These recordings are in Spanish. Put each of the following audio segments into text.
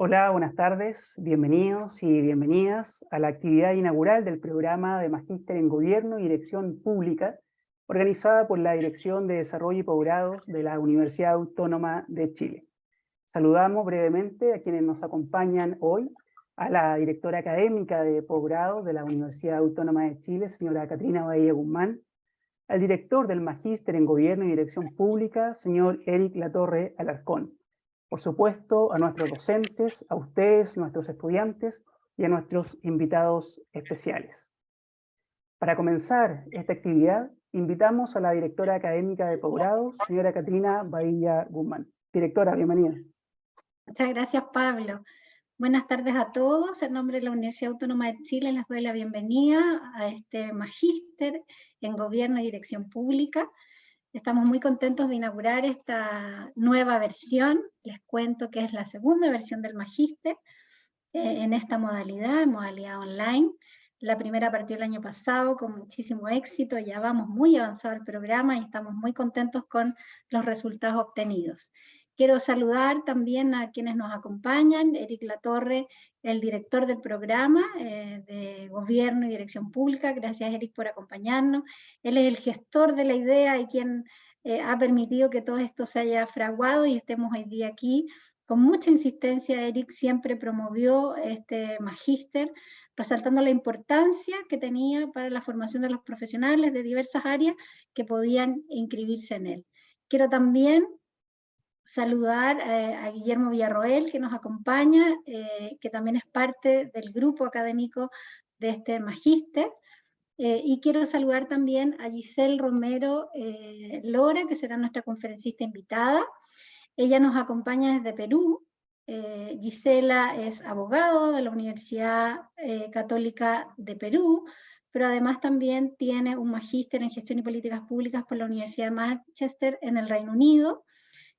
Hola, buenas tardes, bienvenidos y bienvenidas a la actividad inaugural del programa de Magíster en Gobierno y Dirección Pública, organizada por la Dirección de Desarrollo y Posgrados de la Universidad Autónoma de Chile. Saludamos brevemente a quienes nos acompañan hoy, a la directora académica de posgrado de la Universidad Autónoma de Chile, señora Catrina Bahía Guzmán, al director del Magíster en Gobierno y Dirección Pública, señor Eric Latorre Alarcón. Por supuesto, a nuestros docentes, a ustedes, nuestros estudiantes y a nuestros invitados especiales. Para comenzar esta actividad, invitamos a la directora académica de posgrado, señora Catrina Bahía Guzmán. Directora, bienvenida. Muchas gracias, Pablo. Buenas tardes a todos. En nombre de la Universidad Autónoma de Chile les doy la bienvenida a este Magíster en Gobierno y Dirección Pública. Estamos muy contentos de inaugurar esta nueva versión. Les cuento que es la segunda versión del Magíster en esta modalidad online. La primera partió el año pasado con muchísimo éxito, ya vamos muy avanzado el programa y estamos muy contentos con los resultados obtenidos. Quiero saludar también a quienes nos acompañan, Eric Latorre, el director del programa de Gobierno y Dirección Pública. Gracias, Eric, por acompañarnos. Él es el gestor de la idea y quien ha permitido que todo esto se haya fraguado y estemos hoy día aquí. Con mucha insistencia, Eric siempre promovió este magíster, resaltando la importancia que tenía para la formación de los profesionales de diversas áreas que podían inscribirse en él. Quiero también saludar a Guillermo Villarroel, que nos acompaña, que también es parte del grupo académico de este magíster. Y quiero saludar también a Giselle Romero Lora, que será nuestra conferencista invitada. Ella nos acompaña desde Perú. Gisela es abogado de la Universidad Católica de Perú, pero además también tiene un magíster en Gestión y Políticas Públicas por la Universidad de Manchester en el Reino Unido.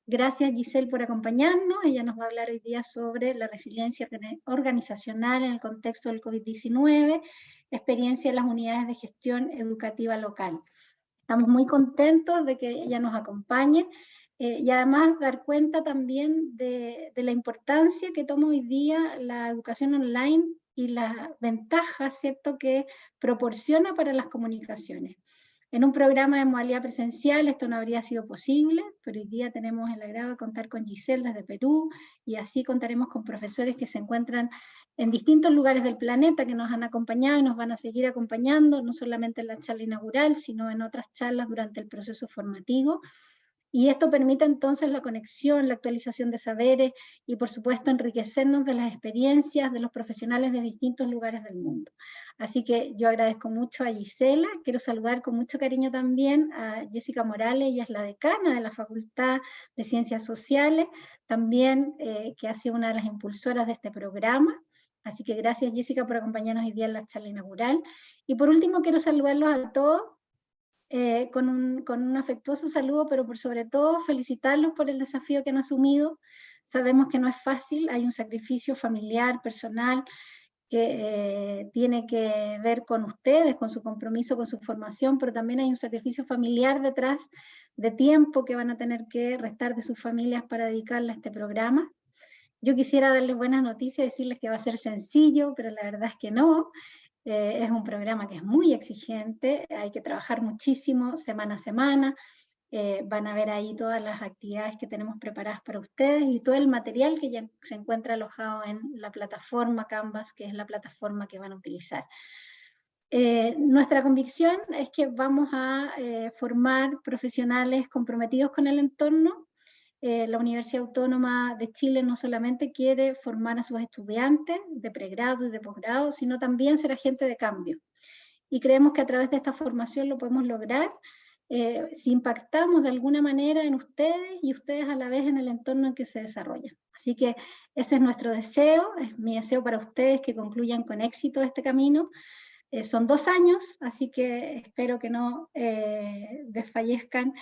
Gracias, Giselle, por acompañarnos. Ella nos va a hablar hoy día sobre la resiliencia organizacional en el contexto del COVID-19, experiencia en las unidades de gestión educativa local. Estamos muy contentos de que ella nos acompañe y además dar cuenta también de la importancia que toma hoy día la educación online y las ventajas, ¿cierto?, que proporciona para las comunicaciones. En un programa de modalidad presencial esto no habría sido posible, pero hoy día tenemos el agrado de contar con Giselle desde Perú, y así contaremos con profesores que se encuentran en distintos lugares del planeta que nos han acompañado y nos van a seguir acompañando, no solamente en la charla inaugural, sino en otras charlas durante el proceso formativo. Y esto permite entonces la conexión, la actualización de saberes y por supuesto enriquecernos de las experiencias de los profesionales de distintos lugares del mundo. Así que yo agradezco mucho a Gisela, quiero saludar con mucho cariño también a Jessica Morales, ella es la decana de la Facultad de Ciencias Sociales, también que ha sido una de las impulsoras de este programa. Así que gracias, Jessica, por acompañarnos hoy día en la charla inaugural. Y por último quiero saludarlos a todos, con un afectuoso saludo, pero por sobre todo felicitarlos por el desafío que han asumido. Sabemos que no es fácil, hay un sacrificio familiar, personal, que tiene que ver con ustedes, con su compromiso, con su formación, pero también hay un sacrificio familiar detrás de tiempo que van a tener que restar de sus familias para dedicarle a este programa. Yo quisiera darles buenas noticias, decirles que va a ser sencillo, pero la verdad es que no. Es un programa que es muy exigente, hay que trabajar muchísimo semana a semana, van a ver ahí todas las actividades que tenemos preparadas para ustedes y todo el material que ya se encuentra alojado en la plataforma Canvas, que es la plataforma que van a utilizar. Nuestra convicción es que vamos a formar profesionales comprometidos con el entorno. La Universidad Autónoma de Chile no solamente quiere formar a sus estudiantes de pregrado y de posgrado, sino también ser agente de cambio. Y creemos que a través de esta formación lo podemos lograr si impactamos de alguna manera en ustedes y ustedes a la vez en el entorno en que se desarrollan. Así que ese es nuestro deseo, es mi deseo para ustedes que concluyan con éxito este camino. Son 2 años, así que espero que no desfallezcan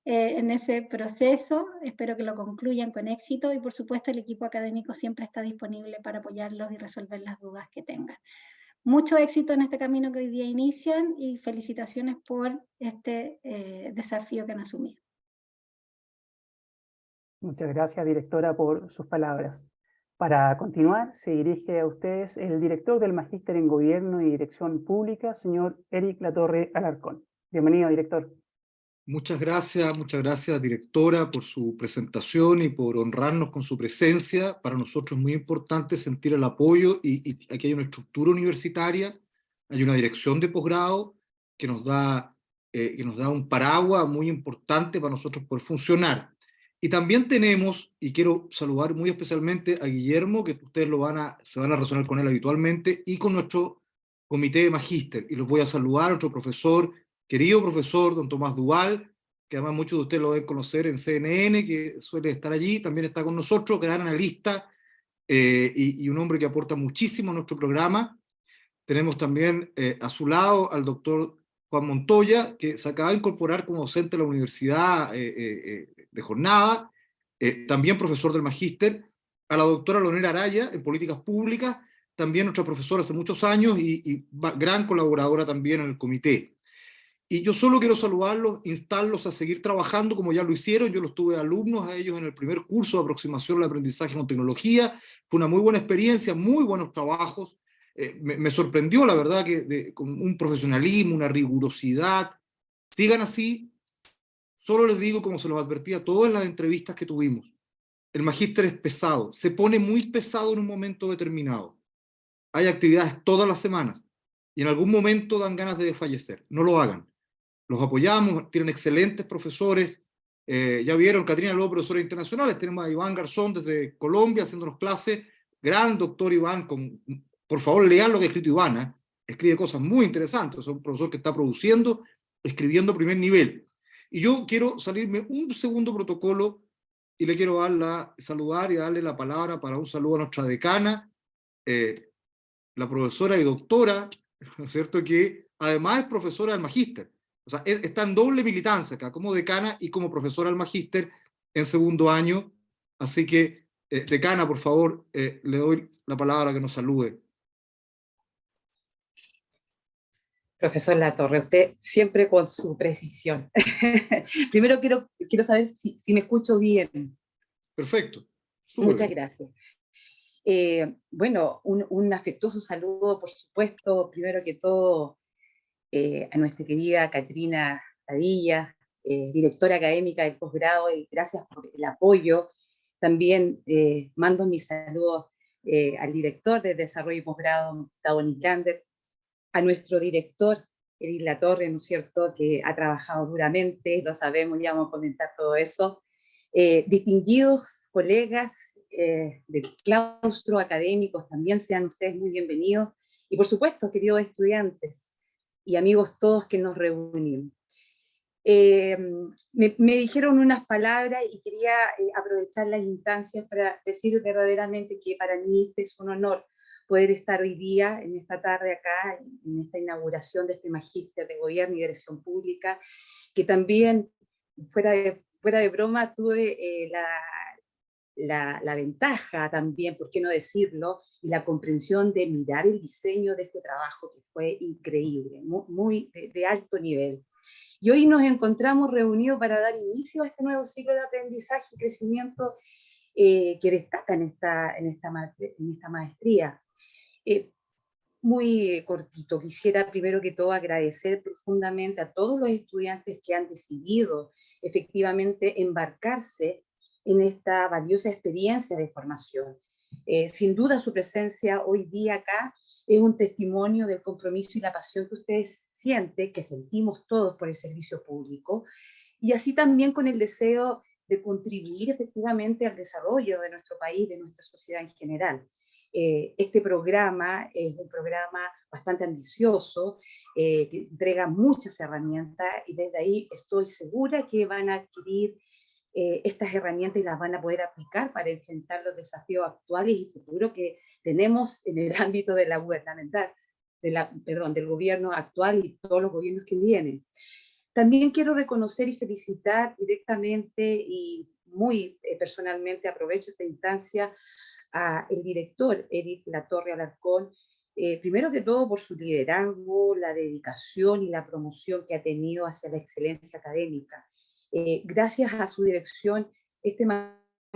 en ese proceso, espero que lo concluyan con éxito y por supuesto el equipo académico siempre está disponible para apoyarlos y resolver las dudas que tengan. Mucho éxito en este camino que hoy día inician y felicitaciones por este desafío que han asumido. Muchas gracias, directora, por sus palabras. Para continuar, se dirige a ustedes el director del Magíster en Gobierno y Dirección Pública, señor Eric Latorre Alarcón. Bienvenido, director. Muchas gracias, directora, por su presentación y por honrarnos con su presencia. Para nosotros es muy importante sentir el apoyo y aquí hay una estructura universitaria, hay una dirección de posgrado que nos da un paraguas muy importante para nosotros poder funcionar. Y también tenemos, y quiero saludar muy especialmente a Guillermo, que ustedes se van a relacionar con él habitualmente, y con nuestro comité de magíster. Y los voy a saludar, otro profesor, querido profesor, don Tomás Duval, que además muchos de ustedes lo deben conocer en CNN, que suele estar allí, también está con nosotros, gran analista y un hombre que aporta muchísimo a nuestro programa. Tenemos también a su lado al doctor Juan Montoya, que se acaba de incorporar como docente a la universidad de jornada, también profesor del magíster, a la doctora Leonela Araya en políticas públicas, también nuestra profesora hace muchos años y gran colaboradora también en el comité. Y yo solo quiero saludarlos, instarlos a seguir trabajando como ya lo hicieron. Yo los tuve alumnos a ellos en el primer curso de aproximación al aprendizaje con tecnología. Fue una muy buena experiencia, muy buenos trabajos. Me sorprendió, la verdad, que con un profesionalismo, una rigurosidad. Sigan así. Solo les digo, como se los advertía a todas las entrevistas que tuvimos, el magíster es pesado, se pone muy pesado en un momento determinado. Hay actividades todas las semanas y en algún momento dan ganas de desfallecer. No lo hagan. Los apoyamos, tienen excelentes profesores. Ya vieron, Catrina López, profesores internacionales. Tenemos a Iván Garzón desde Colombia haciéndonos clases. Gran doctor Iván. Por favor, lean lo que ha escrito Iván. Escribe cosas muy interesantes. Es un profesor que está produciendo, escribiendo a primer nivel. Y yo quiero salirme un segundo protocolo y le quiero saludar y darle la palabra para un saludo a nuestra decana, la profesora y doctora, ¿no es cierto?, que además es profesora del magíster. O sea, está en doble militancia acá, como decana y como profesora del magíster en segundo año. Así que, decana, por favor, le doy la palabra que nos salude. Profesor Latorre, usted siempre con su precisión. Primero quiero saber si me escucho bien. Perfecto. Muchas gracias. Bueno, un afectuoso saludo, por supuesto, primero que todo, a nuestra querida Catrina Padilla, directora académica del posgrado, y gracias por el apoyo. También mando mis saludos al director de Desarrollo y Posgrado, Gustavo Niklander, a nuestro director, Eric Latorre, ¿no es cierto?, que ha trabajado duramente, lo sabemos, ya vamos a comentar todo eso. Distinguidos colegas del claustro académicos, también sean ustedes muy bienvenidos. Y por supuesto, queridos estudiantes y amigos todos que nos reunimos. Me dijeron unas palabras y quería aprovechar las instancias para decir verdaderamente que para mí este es un honor poder estar hoy día, en esta tarde acá, en esta inauguración de este magíster de Gobierno y Dirección Pública, que también, fuera de broma, tuve la ventaja también, por qué no decirlo, y la comprensión de mirar el diseño de este trabajo que fue increíble, muy de alto nivel. Y hoy nos encontramos reunidos para dar inicio a este nuevo ciclo de aprendizaje y crecimiento que destaca en esta maestría. Muy cortito, quisiera primero que todo agradecer profundamente a todos los estudiantes que han decidido efectivamente embarcarse en esta valiosa experiencia de formación. Sin duda su presencia hoy día acá es un testimonio del compromiso y la pasión que ustedes sienten, que sentimos todos por el servicio público, y así también con el deseo de contribuir efectivamente al desarrollo de nuestro país, de nuestra sociedad en general. Este programa es un programa bastante ambicioso, que entrega muchas herramientas y desde ahí estoy segura que van a adquirir estas herramientas y las van a poder aplicar para enfrentar los desafíos actuales y futuros que tenemos en el ámbito de la gubernamental, del gobierno actual y todos los gobiernos que vienen. También quiero reconocer y felicitar directamente y muy personalmente, aprovecho esta instancia, al director Eric Latorre Alarcón, primero que todo por su liderazgo, la dedicación y la promoción que ha tenido hacia la excelencia académica. Gracias a su dirección, este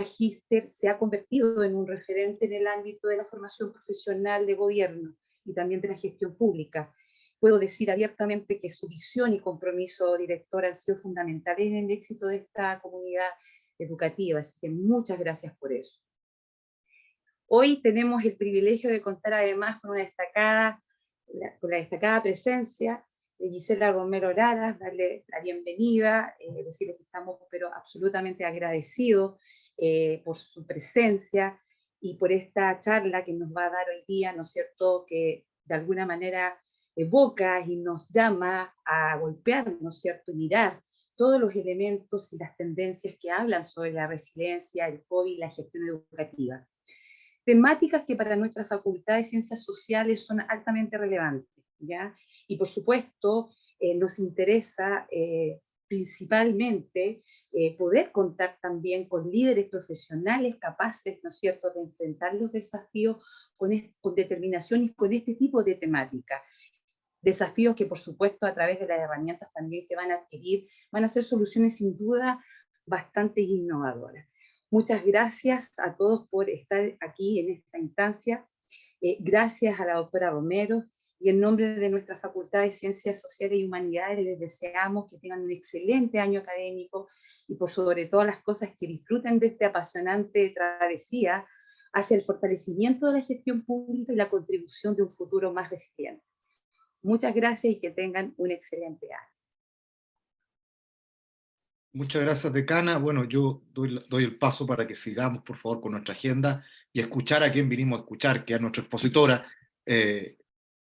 magíster se ha convertido en un referente en el ámbito de la formación profesional de gobierno y también de la gestión pública. Puedo decir abiertamente que su visión y compromiso, director, han sido fundamentales en el éxito de esta comunidad educativa, así que muchas gracias por eso. Hoy tenemos el privilegio de contar además con la destacada presencia de Gisela Romero Lara, darle la bienvenida, decirles que estamos pero absolutamente agradecidos por su presencia y por esta charla que nos va a dar hoy día, ¿no es cierto?, que de alguna manera evoca y nos llama a golpear, ¿no es cierto?, y mirar todos los elementos y las tendencias que hablan sobre la resiliencia, el COVID y la gestión educativa. Temáticas que para nuestra Facultad de Ciencias Sociales son altamente relevantes, ¿ya? Y por supuesto nos interesa principalmente poder contar también con líderes profesionales capaces, ¿no es cierto?, de enfrentar los desafíos con determinación y con este tipo de temática. Desafíos que por supuesto a través de las herramientas también que van a adquirir, van a ser soluciones sin duda bastante innovadoras. Muchas gracias a todos por estar aquí en esta instancia. Gracias a la doctora Romero, y en nombre de nuestra Facultad de Ciencias Sociales y Humanidades les deseamos que tengan un excelente año académico y por sobre todas las cosas que disfruten de esta apasionante travesía hacia el fortalecimiento de la gestión pública y la contribución de un futuro más resiliente. Muchas gracias y que tengan un excelente año. Muchas gracias, decana. Bueno, yo doy el paso para que sigamos, por favor, con nuestra agenda y escuchar a quien vinimos a escuchar, que es nuestra expositora,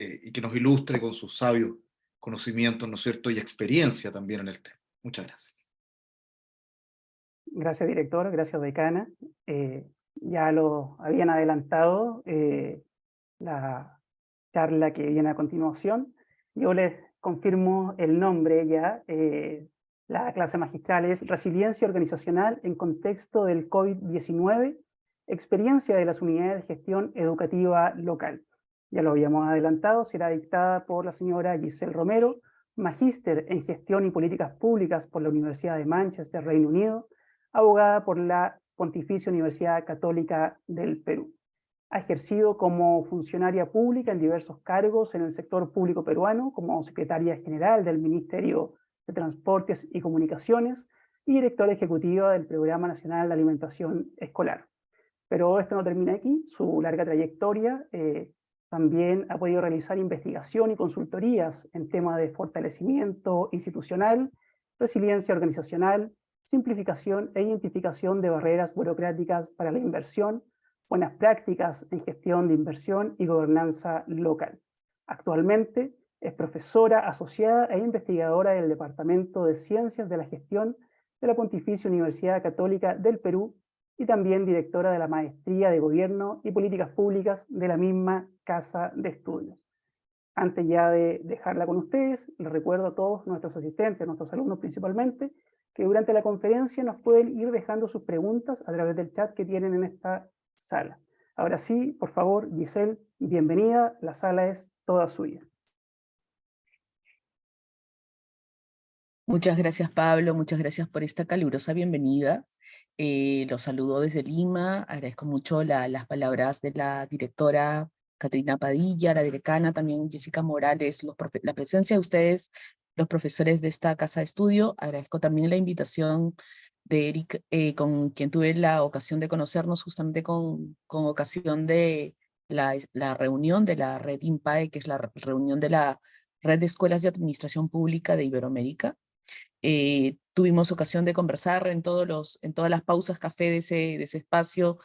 y que nos ilustre con sus sabios conocimientos, ¿no es cierto?, y experiencia también en el tema. Muchas gracias. Gracias, director. Gracias, decana. Ya lo habían adelantado la charla que viene a continuación. Yo les confirmo el nombre ya. La clase magistral es Resiliencia Organizacional en contexto del COVID-19, experiencia de las unidades de gestión educativa local. Ya lo habíamos adelantado, será dictada por la señora Gisela Romero, magíster en Gestión y Políticas Públicas por la Universidad de Manchester, Reino Unido, abogada por la Pontificia Universidad Católica del Perú. Ha ejercido como funcionaria pública en diversos cargos en el sector público peruano, como secretaria general del Ministerio de Transportes y Comunicaciones y directora ejecutiva del Programa Nacional de Alimentación Escolar. Pero esto no termina aquí. Su larga trayectoria también ha podido realizar investigación y consultorías en temas de fortalecimiento institucional, resiliencia organizacional, simplificación e identificación de barreras burocráticas para la inversión, buenas prácticas en gestión de inversión y gobernanza local. Actualmente es profesora asociada e investigadora del Departamento de Ciencias de la Gestión de la Pontificia Universidad Católica del Perú y también directora de la Maestría de Gobierno y Políticas Públicas de la misma Casa de Estudios. Antes ya de dejarla con ustedes, les recuerdo a todos nuestros asistentes, nuestros alumnos principalmente, que durante la conferencia nos pueden ir dejando sus preguntas a través del chat que tienen en esta sala. Ahora sí, por favor, Giselle, bienvenida, la sala es toda suya. Muchas gracias, Pablo, muchas gracias por esta calurosa bienvenida. Los saludo desde Lima, agradezco mucho las palabras de la directora Caterina Padilla, la decana también Jessica Morales, la presencia de ustedes, los profesores de esta casa de estudio. Agradezco también la invitación de Eric, con quien tuve la ocasión de conocernos justamente con ocasión de la reunión de la red INPAE, que es la reunión de la Red de Escuelas de Administración Pública de Iberoamérica. Tuvimos ocasión de conversar en todas las pausas café de ese espacio,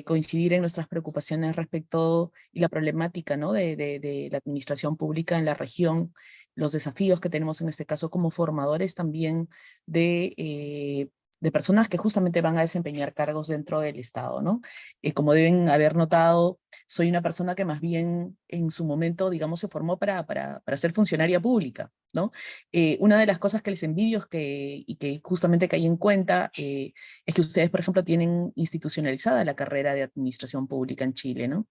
coincidir en nuestras preocupaciones respecto y la problemática, ¿no?, de la administración pública en la región, los desafíos que tenemos en este caso como formadores también de personas que justamente van a desempeñar cargos dentro del Estado, ¿no? Como deben haber notado, soy una persona que más bien en su momento, digamos, se formó para ser funcionaria pública, ¿no? Una de las cosas que les envidio y que justamente caí en cuenta es que ustedes, por ejemplo, tienen institucionalizada la carrera de administración pública en Chile, ¿no?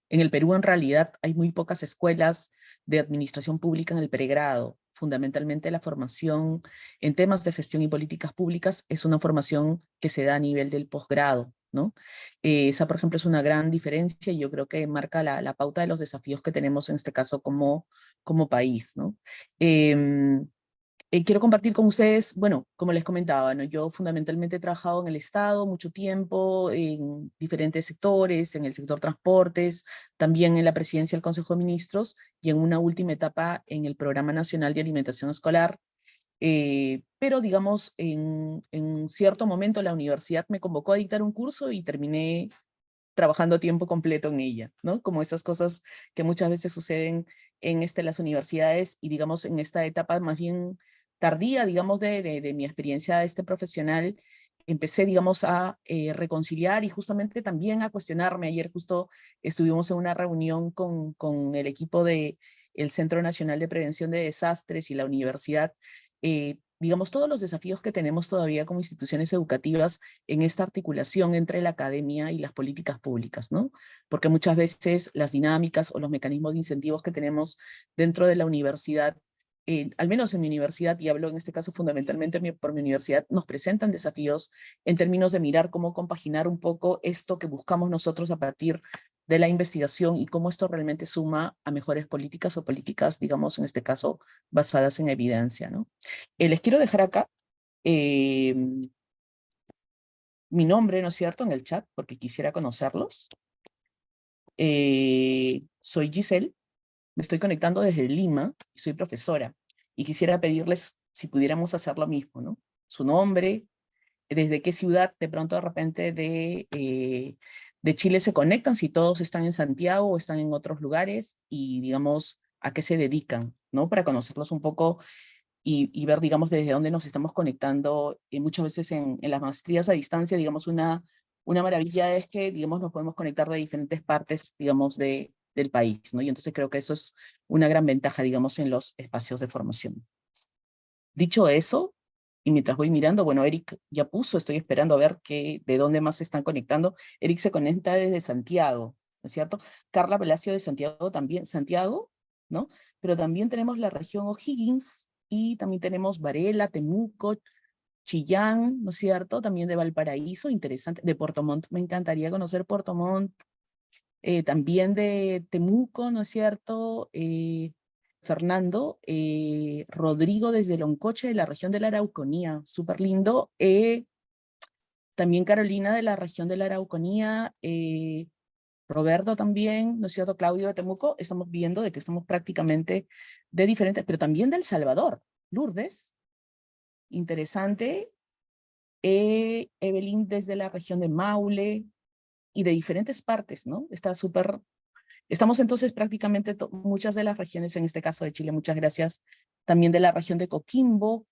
En el Perú, en realidad, hay muy pocas escuelas de administración pública en el pregrado. fundamentalmente la formación en temas de gestión y políticas públicas es una formación que se da a nivel del posgrado, ¿no? Esa, por ejemplo, es una gran diferencia y yo creo que marca la pauta de los desafíos que tenemos en este caso como país, ¿no? Quiero compartir con ustedes, bueno, como les comentaba, ¿no? Yo fundamentalmente he trabajado en el Estado mucho tiempo, en diferentes sectores, en el sector transportes, también en la presidencia del Consejo de Ministros y en una última etapa en el Programa Nacional de Alimentación Escolar. Pero digamos, en cierto momento la universidad me convocó a dictar un curso y terminé trabajando a tiempo completo en ella, ¿no? Como esas cosas que muchas veces suceden en las universidades y digamos en esta etapa más bien tardía, digamos, de mi experiencia profesional, empecé, digamos, a reconciliar y justamente también a cuestionarme. Ayer justo estuvimos en una reunión con el equipo del Centro Nacional de Prevención de Desastres y la universidad, digamos, todos los desafíos que tenemos todavía como instituciones educativas en esta articulación entre la academia y las políticas públicas, ¿no? Porque muchas veces las dinámicas o los mecanismos de incentivos que tenemos dentro de la universidad, al menos en mi universidad, y hablo en este caso fundamentalmente por mi universidad, nos presentan desafíos en términos de mirar cómo compaginar un poco esto que buscamos nosotros a partir de la investigación y cómo esto realmente suma a mejores políticas o políticas, digamos, en este caso, basadas en evidencia, ¿no? Les quiero dejar acá mi nombre, ¿no es cierto?, en el chat, porque quisiera conocerlos. Soy Giselle, me estoy conectando desde Lima, soy profesora, y quisiera pedirles si pudiéramos hacer lo mismo, ¿no? Su nombre, desde qué ciudad de pronto de repente de Chile se conectan, si todos están en Santiago o están en otros lugares, y digamos, a qué se dedican, ¿no? Para conocerlos un poco y ver, digamos, desde dónde nos estamos conectando. Muchas veces en las maestrías a distancia, digamos, una maravilla es que, digamos, nos podemos conectar de diferentes partes, digamos, del país, ¿no? Y entonces creo que eso es una gran ventaja, digamos, en los espacios de formación. Dicho eso, y mientras voy mirando, bueno, Eric ya puso, estoy esperando a ver de dónde más se están conectando. Eric se conecta desde Santiago, ¿no es cierto? Carla Palacio de Santiago también, Santiago, ¿no? Pero también tenemos la región O'Higgins, y también tenemos Varela, Temuco, Chillán, ¿no es cierto? También de Valparaíso, interesante, de Puerto Montt, me encantaría conocer Puerto Montt, también de Temuco, ¿no es cierto? Fernando, Rodrigo desde Loncoche, de la región de la Araucanía, súper lindo. También Carolina de la región de la Araucanía, Roberto también, ¿no es cierto? Claudio de Temuco, estamos viendo de que estamos prácticamente de diferentes, pero también de El Salvador. Lourdes, interesante. Evelyn desde la región de Maule y de diferentes partes, ¿no? Está súper. Estamos entonces prácticamente muchas de las regiones, en este caso de Chile, muchas gracias. También de la región de Coquimbo,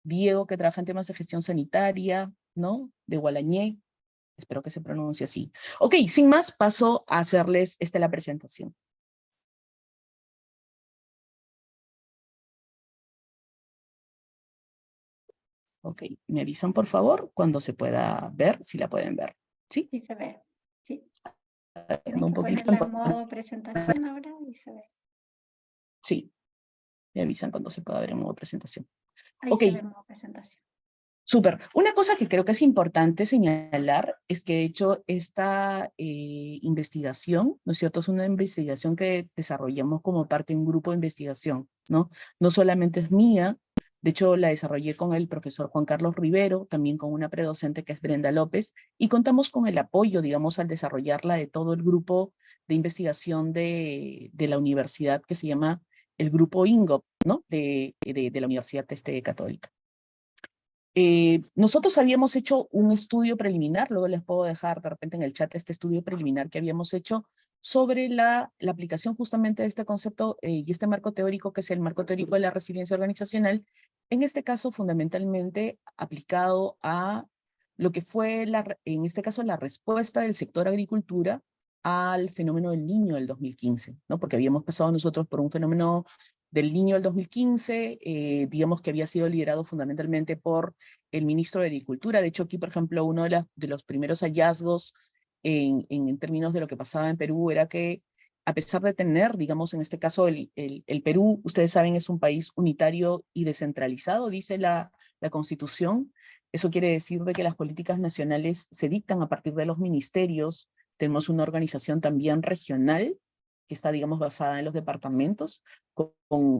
Diego, que trabaja en temas de gestión sanitaria, ¿no? De Gualañé, espero que se pronuncie así. Ok, sin más, paso a hacerles la presentación. Ok, me avisan por favor cuando se pueda ver, si la pueden ver. ¿Sí? Sí se ve, sí. Tienes un poquito ponerla en modo presentación ahora y se ve. Sí, me avisan cuando se pueda ver en modo presentación. Ahí se ve en modo presentación. Súper. Una cosa que creo que es importante señalar es que de hecho esta investigación, ¿no es cierto? Es una investigación que desarrollamos como parte de un grupo de investigación, ¿no? No solamente es mía, de hecho la desarrollé con el profesor Juan Carlos Rivero, también con una predocente que es Brenda López, y contamos con el apoyo, digamos, al desarrollarla de todo el grupo de investigación de la universidad que se llama el grupo INGOP, ¿no? De la Universidad Católica. Nosotros habíamos hecho un estudio preliminar, luego les puedo dejar de repente en el chat este estudio preliminar que habíamos hecho sobre la aplicación justamente de este concepto y este marco teórico, que es el marco teórico de la resiliencia organizacional, en este caso fundamentalmente aplicado a lo que fue, en este caso, la respuesta del sector agricultura al fenómeno del Niño del 2015, ¿no? Porque habíamos pasado nosotros por un fenómeno del Niño del 2015, digamos que había sido liderado fundamentalmente por el ministro de Agricultura. De hecho, aquí, por ejemplo, uno de los primeros hallazgos en términos de lo que pasaba en Perú era que a pesar de tener, digamos, en este caso, el Perú, ustedes saben, es un país unitario y descentralizado, dice la Constitución. Eso quiere decir de que las políticas nacionales se dictan a partir de los ministerios. Tenemos una organización también regional, que está, digamos, basada en los departamentos, con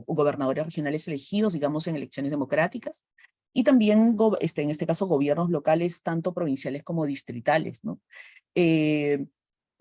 gobernadores regionales elegidos, digamos, en elecciones democráticas, y también, en este caso, gobiernos locales, tanto provinciales como distritales, ¿no?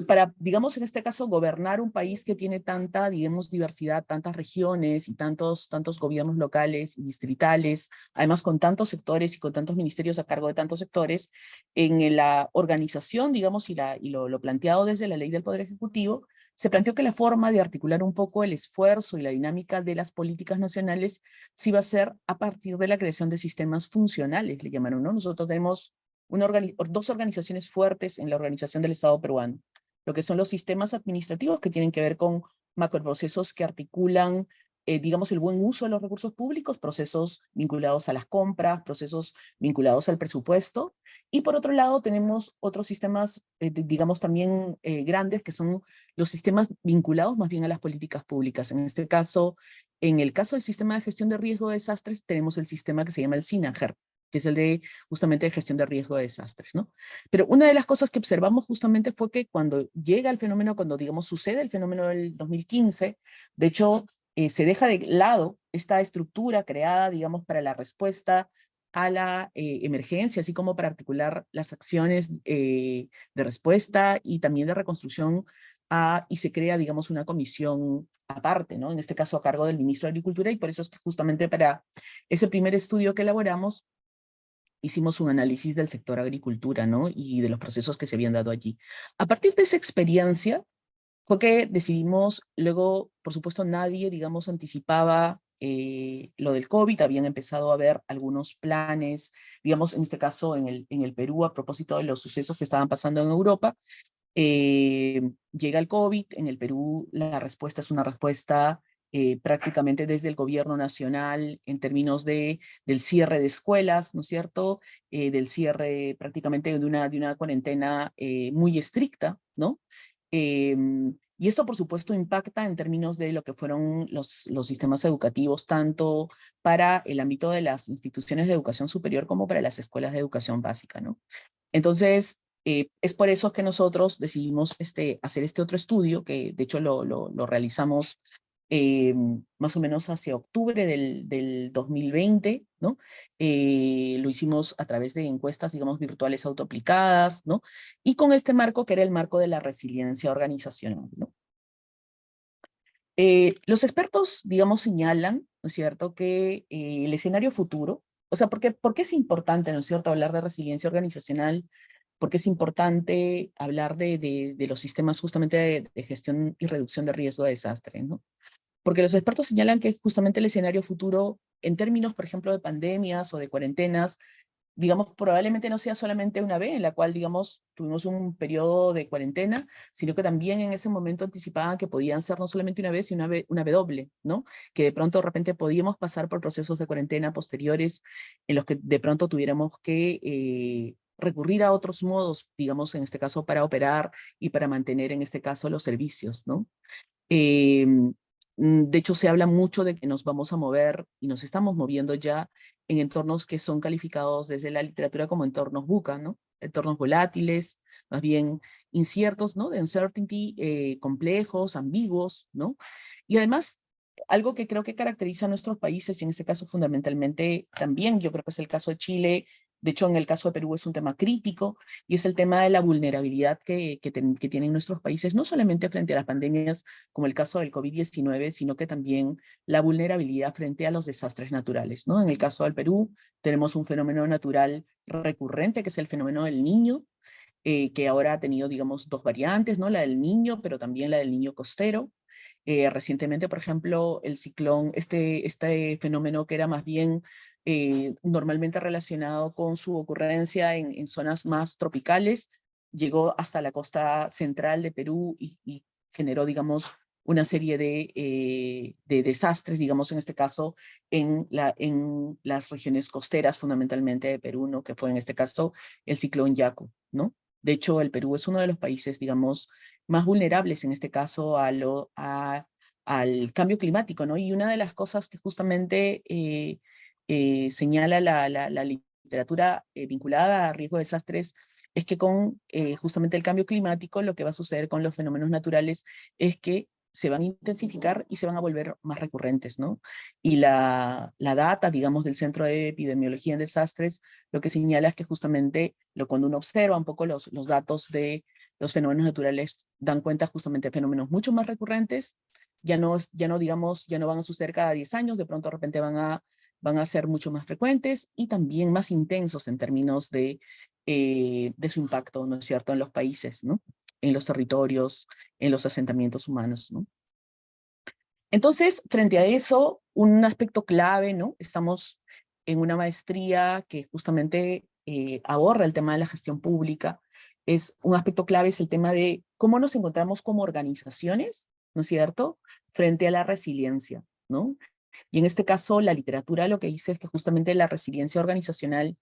Para, digamos, en este caso, gobernar un país que tiene tanta, digamos, diversidad, tantas regiones y tantos gobiernos locales y distritales, además con tantos sectores y con tantos ministerios a cargo de tantos sectores, en la organización, digamos, y lo planteado desde la Ley del Poder Ejecutivo, se planteó que la forma de articular un poco el esfuerzo y la dinámica de las políticas nacionales se iba a hacer a partir de la creación de sistemas funcionales, le llamaron, ¿no? Nosotros tenemos dos organizaciones fuertes en la organización del Estado peruano, lo que son los sistemas administrativos que tienen que ver con macroprocesos que articulan, digamos, el buen uso de los recursos públicos, procesos vinculados a las compras, procesos vinculados al presupuesto, y por otro lado tenemos otros sistemas, digamos, también grandes, que son los sistemas vinculados más bien a las políticas públicas. En este caso, en el caso del sistema de gestión de riesgo de desastres, tenemos el sistema que se llama el SINAGER, que es el de justamente de gestión de riesgo de desastres, ¿no? Pero una de las cosas que observamos justamente fue que cuando llega el fenómeno, cuando digamos sucede el fenómeno del 2015, de hecho se deja de lado esta estructura creada, digamos, para la respuesta a la emergencia, así como para articular las acciones de respuesta y también de reconstrucción, y se crea, digamos, una comisión aparte, ¿no? En este caso a cargo del ministro de Agricultura, y por eso es que justamente para ese primer estudio que elaboramos, hicimos un análisis del sector agricultura, ¿no? Y de los procesos que se habían dado allí. A partir de esa experiencia, fue que decidimos, luego, por supuesto, nadie, digamos, anticipaba lo del COVID, habían empezado a haber algunos planes, digamos, en este caso en el Perú, a propósito de los sucesos que estaban pasando en Europa. Llega el COVID, en el Perú la respuesta es una respuesta prácticamente desde el gobierno nacional en términos del cierre de escuelas, ¿no es cierto? Del cierre prácticamente de una cuarentena muy estricta, ¿no? Y esto, por supuesto, impacta en términos de lo que fueron los sistemas educativos, tanto para el ámbito de las instituciones de educación superior como para las escuelas de educación básica, ¿no? Entonces, es por eso que nosotros decidimos hacer este otro estudio, que de hecho lo realizamos más o menos hacia octubre del 2020, ¿no? Lo hicimos a través de encuestas, digamos, virtuales autoaplicadas, ¿no? Y con este marco, que era el marco de la resiliencia organizacional, ¿no? Los expertos, digamos, señalan, ¿no es cierto?, que el escenario futuro, o sea, ¿por qué es importante, ¿no es cierto?, hablar de resiliencia organizacional? Porque es importante hablar de los sistemas justamente de gestión y reducción de riesgo de desastre, ¿no? Porque los expertos señalan que justamente el escenario futuro, en términos, por ejemplo, de pandemias o de cuarentenas, digamos, probablemente no sea solamente una vez en la cual, digamos, tuvimos un periodo de cuarentena, sino que también en ese momento anticipaban que podían ser no solamente una vez, sino una vez doble, ¿no? Que de pronto, de repente, podíamos pasar por procesos de cuarentena posteriores en los que de pronto tuviéramos que recurrir a otros modos, digamos, en este caso, para operar y para mantener, en este caso, los servicios, ¿no? De hecho, se habla mucho de que nos vamos a mover, y nos estamos moviendo ya, en entornos que son calificados desde la literatura como entornos VUCA, ¿no? Entornos volátiles, más bien inciertos, ¿no? De uncertainty, complejos, ambiguos, ¿no? Y además, algo que creo que caracteriza a nuestros países, y en este caso fundamentalmente también, yo creo que es el caso de Chile, de hecho en el caso de Perú es un tema crítico, y es el tema de la vulnerabilidad que tienen nuestros países, no solamente frente a las pandemias, como el caso del COVID-19, sino que también la vulnerabilidad frente a los desastres naturales, ¿no? En el caso del Perú tenemos un fenómeno natural recurrente, que es el fenómeno del Niño, que ahora ha tenido, digamos, dos variantes, ¿no? La del Niño, pero también la del Niño costero. Recientemente, por ejemplo, el ciclón, este fenómeno que era más bien normalmente relacionado con su ocurrencia en zonas más tropicales, llegó hasta la costa central de Perú y generó, digamos, una serie de desastres, digamos, en este caso, en las regiones costeras, fundamentalmente de Perú, ¿no? Que fue en este caso el ciclón Yaku, ¿no? De hecho, el Perú es uno de los países, digamos, más vulnerables en este caso al cambio climático, ¿no? Y una de las cosas que justamente señala la literatura vinculada a riesgo de desastres es que con justamente el cambio climático lo que va a suceder con los fenómenos naturales es que se van a intensificar y se van a volver más recurrentes, ¿no? Y la data, digamos, del Centro de Epidemiología en Desastres, lo que señala es que justamente cuando uno observa un poco los datos de los fenómenos naturales, dan cuenta justamente de fenómenos mucho más recurrentes, ya no van a suceder cada 10 años, de pronto de repente van a ser mucho más frecuentes y también más intensos en términos de su impacto, ¿no es cierto?, en los países, ¿no?, en los territorios, en los asentamientos humanos, ¿no? Entonces, frente a eso, un aspecto clave, ¿no? Estamos en una maestría que justamente aborda el tema de la gestión pública. Un aspecto clave es el tema de cómo nos encontramos como organizaciones, ¿no es cierto?, frente a la resiliencia, ¿no? Y en este caso, la literatura lo que dice es que justamente la resiliencia organizacional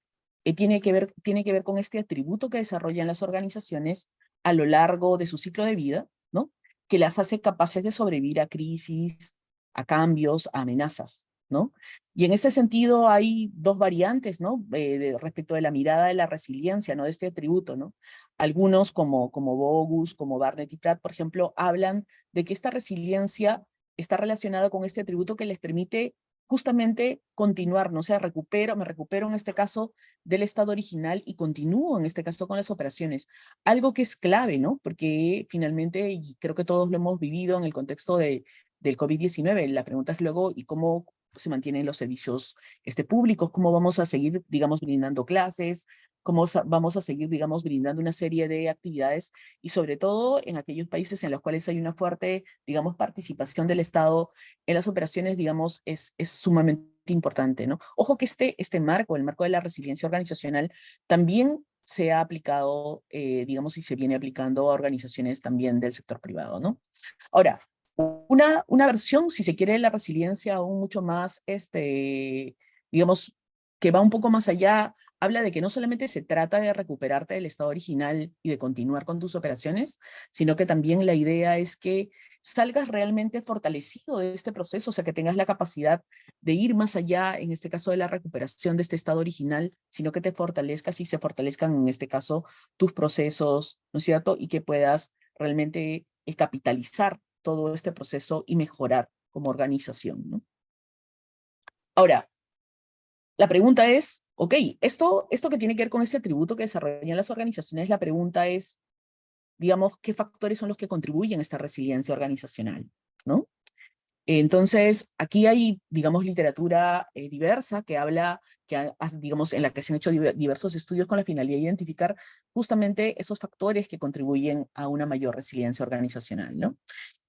tiene que ver con este atributo que desarrollan las organizaciones a lo largo de su ciclo de vida, ¿no?, que las hace capaces de sobrevivir a crisis, a cambios, a amenazas, ¿no? Y en este sentido hay dos variantes, ¿no?, respecto de la mirada de la resiliencia, ¿no?, de este atributo, ¿no? Algunos, como Bogus, como Barnett y Pratt, por ejemplo, hablan de que esta resiliencia está relacionada con este atributo que les permite justamente continuar, ¿no? O sea, me recupero en este caso del estado original y continúo en este caso con las operaciones. Algo que es clave, ¿no? Porque finalmente, y creo que todos lo hemos vivido en el contexto del COVID-19, la pregunta es luego, ¿y cómo se mantienen los servicios públicos? ¿Cómo vamos a seguir, digamos, brindando clases? ¿Cómo vamos a seguir, digamos, brindando una serie de actividades? Y sobre todo en aquellos países en los cuales hay una fuerte, digamos, participación del Estado en las operaciones, digamos, es sumamente importante, ¿no? Ojo que el marco de la resiliencia organizacional, también se ha aplicado, digamos, y se viene aplicando a organizaciones también del sector privado, ¿no? Ahora, una versión, si se quiere, de la resiliencia aún mucho más, digamos, que va un poco más allá, habla de que no solamente se trata de recuperarte del estado original y de continuar con tus operaciones, sino que también la idea es que salgas realmente fortalecido de este proceso, o sea, que tengas la capacidad de ir más allá, en este caso de la recuperación de este estado original, sino que te fortalezcas y se fortalezcan, en este caso, tus procesos, ¿no es cierto? Y que puedas realmente capitalizar todo este proceso y mejorar como organización, ¿no? Ahora, la pregunta es, ok, esto que tiene que ver con este atributo que desarrollan las organizaciones, la pregunta es, digamos, ¿qué factores son los que contribuyen a esta resiliencia organizacional, ¿no? Entonces, aquí hay, digamos, literatura diversa que habla, digamos, en la que se han hecho diversos estudios con la finalidad de identificar justamente esos factores que contribuyen a una mayor resiliencia organizacional, ¿no?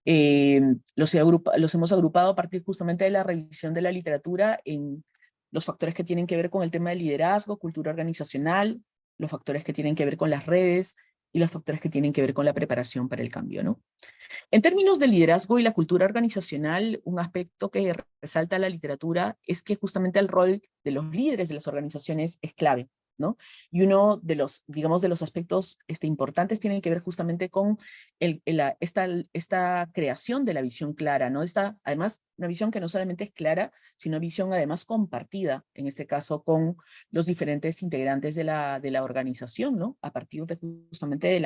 Los hemos agrupado a partir justamente de la revisión de la literatura en los factores que tienen que ver con el tema del liderazgo, cultura organizacional, los factores que tienen que ver con las redes y los factores que tienen que ver con la preparación para el cambio, ¿no? En términos de liderazgo y la cultura organizacional, un aspecto que resalta la literatura es que justamente el rol de los líderes de las organizaciones es clave, ¿no? Y uno de los, digamos, de los aspectos importantes tienen que ver justamente con esta creación de la visión clara, ¿no? Además, una visión que no solamente es clara, sino una visión además compartida, en este caso con los diferentes integrantes de la organización, ¿no? A partir de justamente de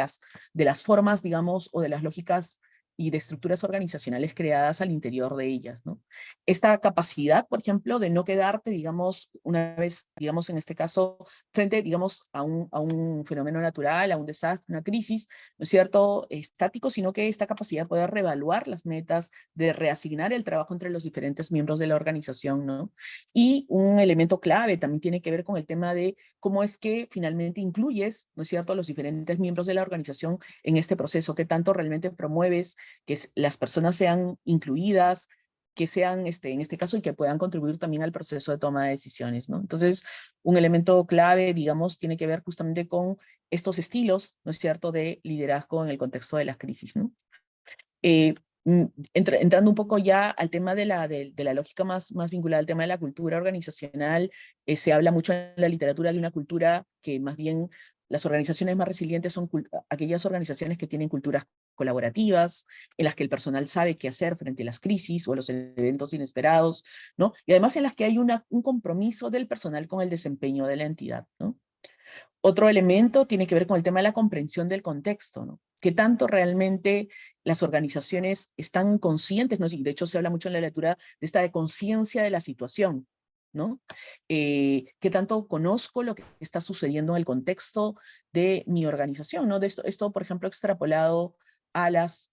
las formas, digamos, o de las lógicas y de estructuras organizacionales creadas al interior de ellas, ¿no? Esta capacidad, por ejemplo, de no quedarte, digamos, una vez, digamos, en este caso, frente, digamos, a un fenómeno natural, a un desastre, una crisis, ¿no es cierto?, estático, sino que esta capacidad de poder reevaluar las metas, de reasignar el trabajo entre los diferentes miembros de la organización, ¿no? Y un elemento clave también tiene que ver con el tema de cómo es que finalmente incluyes, ¿no es cierto?, a los diferentes miembros de la organización en este proceso, qué tanto realmente promueves que las personas sean incluidas, que sean, en este caso, y que puedan contribuir también al proceso de toma de decisiones, ¿no? Entonces, un elemento clave, digamos, tiene que ver justamente con estos estilos, ¿no es cierto?, de liderazgo en el contexto de las crisis, ¿no? Entrando un poco ya al tema de la lógica más vinculada al tema de la cultura organizacional, se habla mucho en la literatura de una cultura que más bien Las organizaciones más resilientes son aquellas organizaciones que tienen culturas colaborativas, en las que el personal sabe qué hacer frente a las crisis o a los eventos inesperados, ¿no? Y además en las que hay un compromiso del personal con el desempeño de la entidad, ¿no? Otro elemento tiene que ver con el tema de la comprensión del contexto, ¿no? ¿Qué tanto realmente las organizaciones están conscientes, ¿no? Y de hecho se habla mucho en la lectura de esta de conciencia de la situación, ¿no? ¿Qué tanto conozco lo que está sucediendo en el contexto de mi organización, ¿no? De esto, por ejemplo, extrapolado a las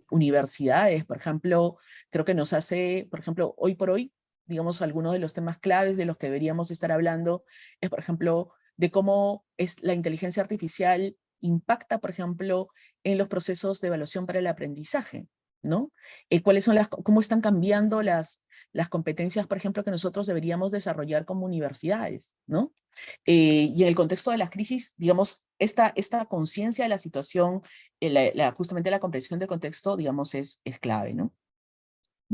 universidades, por ejemplo, creo que nos hace, por ejemplo, hoy por hoy, digamos, algunos de los temas claves de los que deberíamos estar hablando es, por ejemplo, de cómo la inteligencia artificial impacta, por ejemplo, en los procesos de evaluación para el aprendizaje, ¿no? Cómo están cambiando las competencias, por ejemplo, que nosotros deberíamos desarrollar como universidades, ¿no? Y en el contexto de las crisis, digamos, esta conciencia de la situación, justamente la comprensión del contexto, digamos, es clave, ¿no?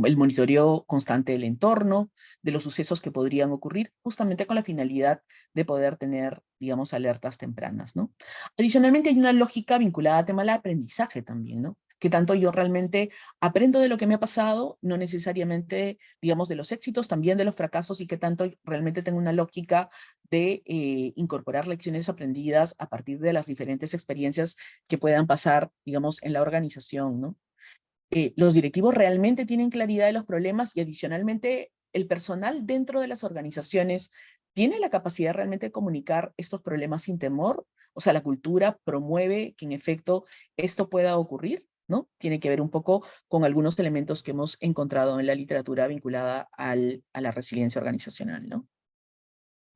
El monitoreo constante del entorno, de los sucesos que podrían ocurrir, justamente con la finalidad de poder tener, digamos, alertas tempranas, ¿no? Adicionalmente hay una lógica vinculada al tema del aprendizaje también, ¿no? Que tanto yo realmente aprendo de lo que me ha pasado, no necesariamente, digamos, de los éxitos, también de los fracasos, y que tanto realmente tengo una lógica de incorporar lecciones aprendidas a partir de las diferentes experiencias que puedan pasar, digamos, en la organización, ¿no? Los directivos realmente tienen claridad de los problemas y adicionalmente el personal dentro de las organizaciones tiene la capacidad realmente de comunicar estos problemas sin temor. O sea, la cultura promueve que en efecto esto pueda ocurrir, ¿no? Tiene que ver un poco con algunos elementos que hemos encontrado en la literatura vinculada a la resiliencia organizacional, ¿no?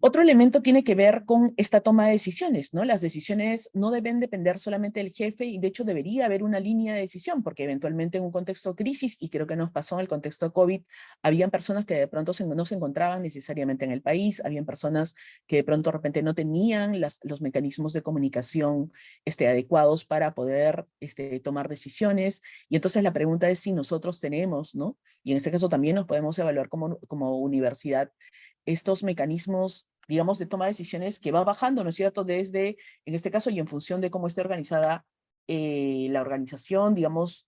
Otro elemento tiene que ver con esta toma de decisiones, ¿no? Las decisiones no deben depender solamente del jefe y de hecho debería haber una línea de decisión porque eventualmente en un contexto de crisis, y creo que nos pasó en el contexto de COVID, habían personas que de pronto no se encontraban necesariamente en el país, habían personas que de pronto de repente no tenían los mecanismos de comunicación adecuados para poder tomar decisiones, y entonces la pregunta es si nosotros tenemos, ¿no? Y en este caso también nos podemos evaluar como universidad estos mecanismos, digamos, de toma de decisiones que va bajando, ¿no es cierto?, desde, en este caso, y en función de cómo esté organizada la organización, digamos,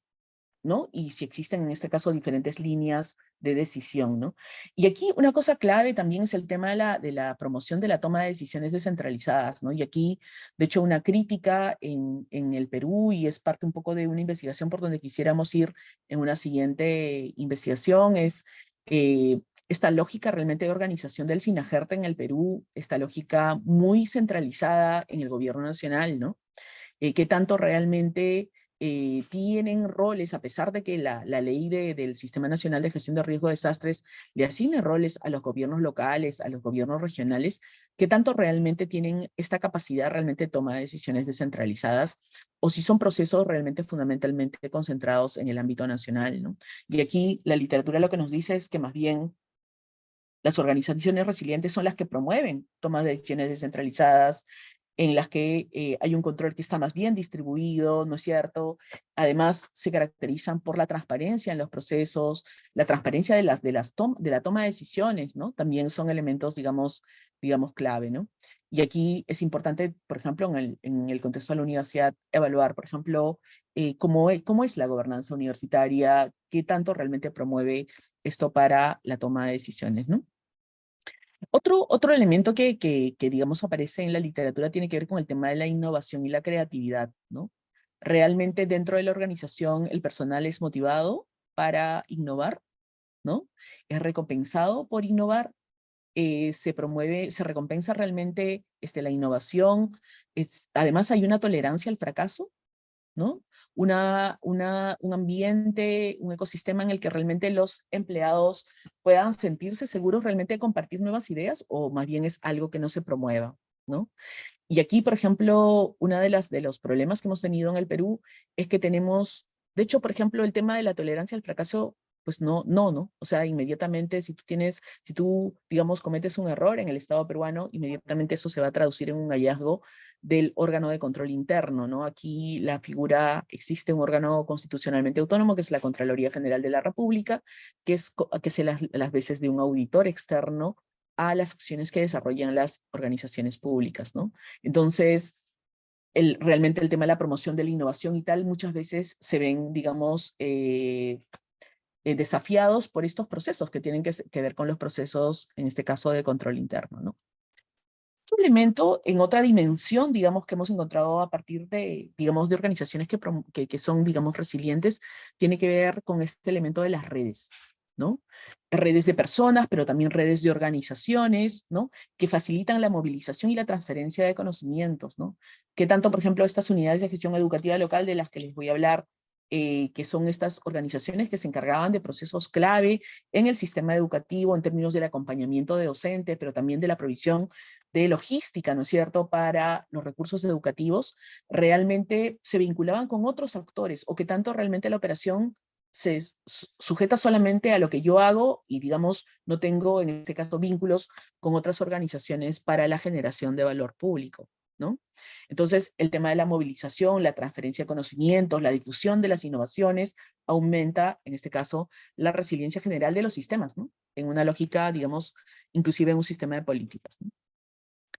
¿no? Y si existen, en este caso, diferentes líneas de decisión, ¿no? Y aquí una cosa clave también es el tema de la promoción de la toma de decisiones descentralizadas, ¿no? Y aquí, de hecho, una crítica en el Perú, y es parte un poco de una investigación por donde quisiéramos ir en una siguiente investigación, es esta lógica realmente de organización del SINAGERTA en el Perú, esta lógica muy centralizada en el gobierno nacional, ¿no? Que tanto realmente tienen roles, a pesar de que la ley del Sistema Nacional de Gestión de Riesgo de Desastres le asigna roles a los gobiernos locales, a los gobiernos regionales, que tanto realmente tienen esta capacidad realmente de toma de decisiones descentralizadas, o si son procesos realmente fundamentalmente concentrados en el ámbito nacional, ¿no? Y aquí la literatura lo que nos dice es que más bien las organizaciones resilientes son las que promueven tomas de decisiones descentralizadas, en las que hay un control que está más bien distribuido, ¿no es cierto? Además, se caracterizan por la transparencia en los procesos, la transparencia de la toma de decisiones, ¿no? También son elementos, digamos clave, ¿no? Y aquí es importante, por ejemplo, en el contexto de la universidad, evaluar, por ejemplo, cómo es la gobernanza universitaria, qué tanto realmente promueve esto para la toma de decisiones, ¿no? Otro elemento que, digamos, aparece en la literatura tiene que ver con el tema de la innovación y la creatividad, ¿no? Realmente dentro de la organización el personal es motivado para innovar, ¿no? Es recompensado por innovar, se recompensa realmente la innovación, además hay una tolerancia al fracaso, ¿no? Un ambiente, un ecosistema en el que realmente los empleados puedan sentirse seguros realmente de compartir nuevas ideas, o más bien es algo que no se promueva, ¿no? Y aquí, por ejemplo, una de los problemas que hemos tenido en el Perú es que tenemos, de hecho, por ejemplo, el tema de la tolerancia al fracaso, pues no. O sea, inmediatamente si tú, digamos, cometes un error en el Estado peruano, inmediatamente eso se va a traducir en un hallazgo del órgano de control interno, ¿no? Aquí existe un órgano constitucionalmente autónomo, que es la Contraloría General de la República, que es las veces de un auditor externo, a las acciones que desarrollan las organizaciones públicas, ¿no? Entonces, realmente el tema de la promoción de la innovación y tal, muchas veces se ven, digamos, desafiados por estos procesos que tienen que ver con los procesos, en este caso, de control interno, ¿no? Otro elemento en otra dimensión, digamos, que hemos encontrado a partir de, digamos, de organizaciones que son, digamos, resilientes, tiene que ver con este elemento de las redes, ¿no? Redes de personas, pero también redes de organizaciones, ¿no? Que facilitan la movilización y la transferencia de conocimientos, ¿no? Que tanto, por ejemplo, estas unidades de gestión educativa local de las que les voy a hablar, que son estas organizaciones que se encargaban de procesos clave en el sistema educativo en términos del acompañamiento de docentes, pero también de la provisión de logística, ¿no es cierto?, para los recursos educativos, realmente se vinculaban con otros actores, o que tanto realmente la operación se sujeta solamente a lo que yo hago y, digamos, no tengo, en este caso, vínculos con otras organizaciones para la generación de valor público, ¿no? Entonces, el tema de la movilización, la transferencia de conocimientos, la difusión de las innovaciones, aumenta, en este caso, la resiliencia general de los sistemas, ¿no? En una lógica, digamos, inclusive en un sistema de políticas, ¿no?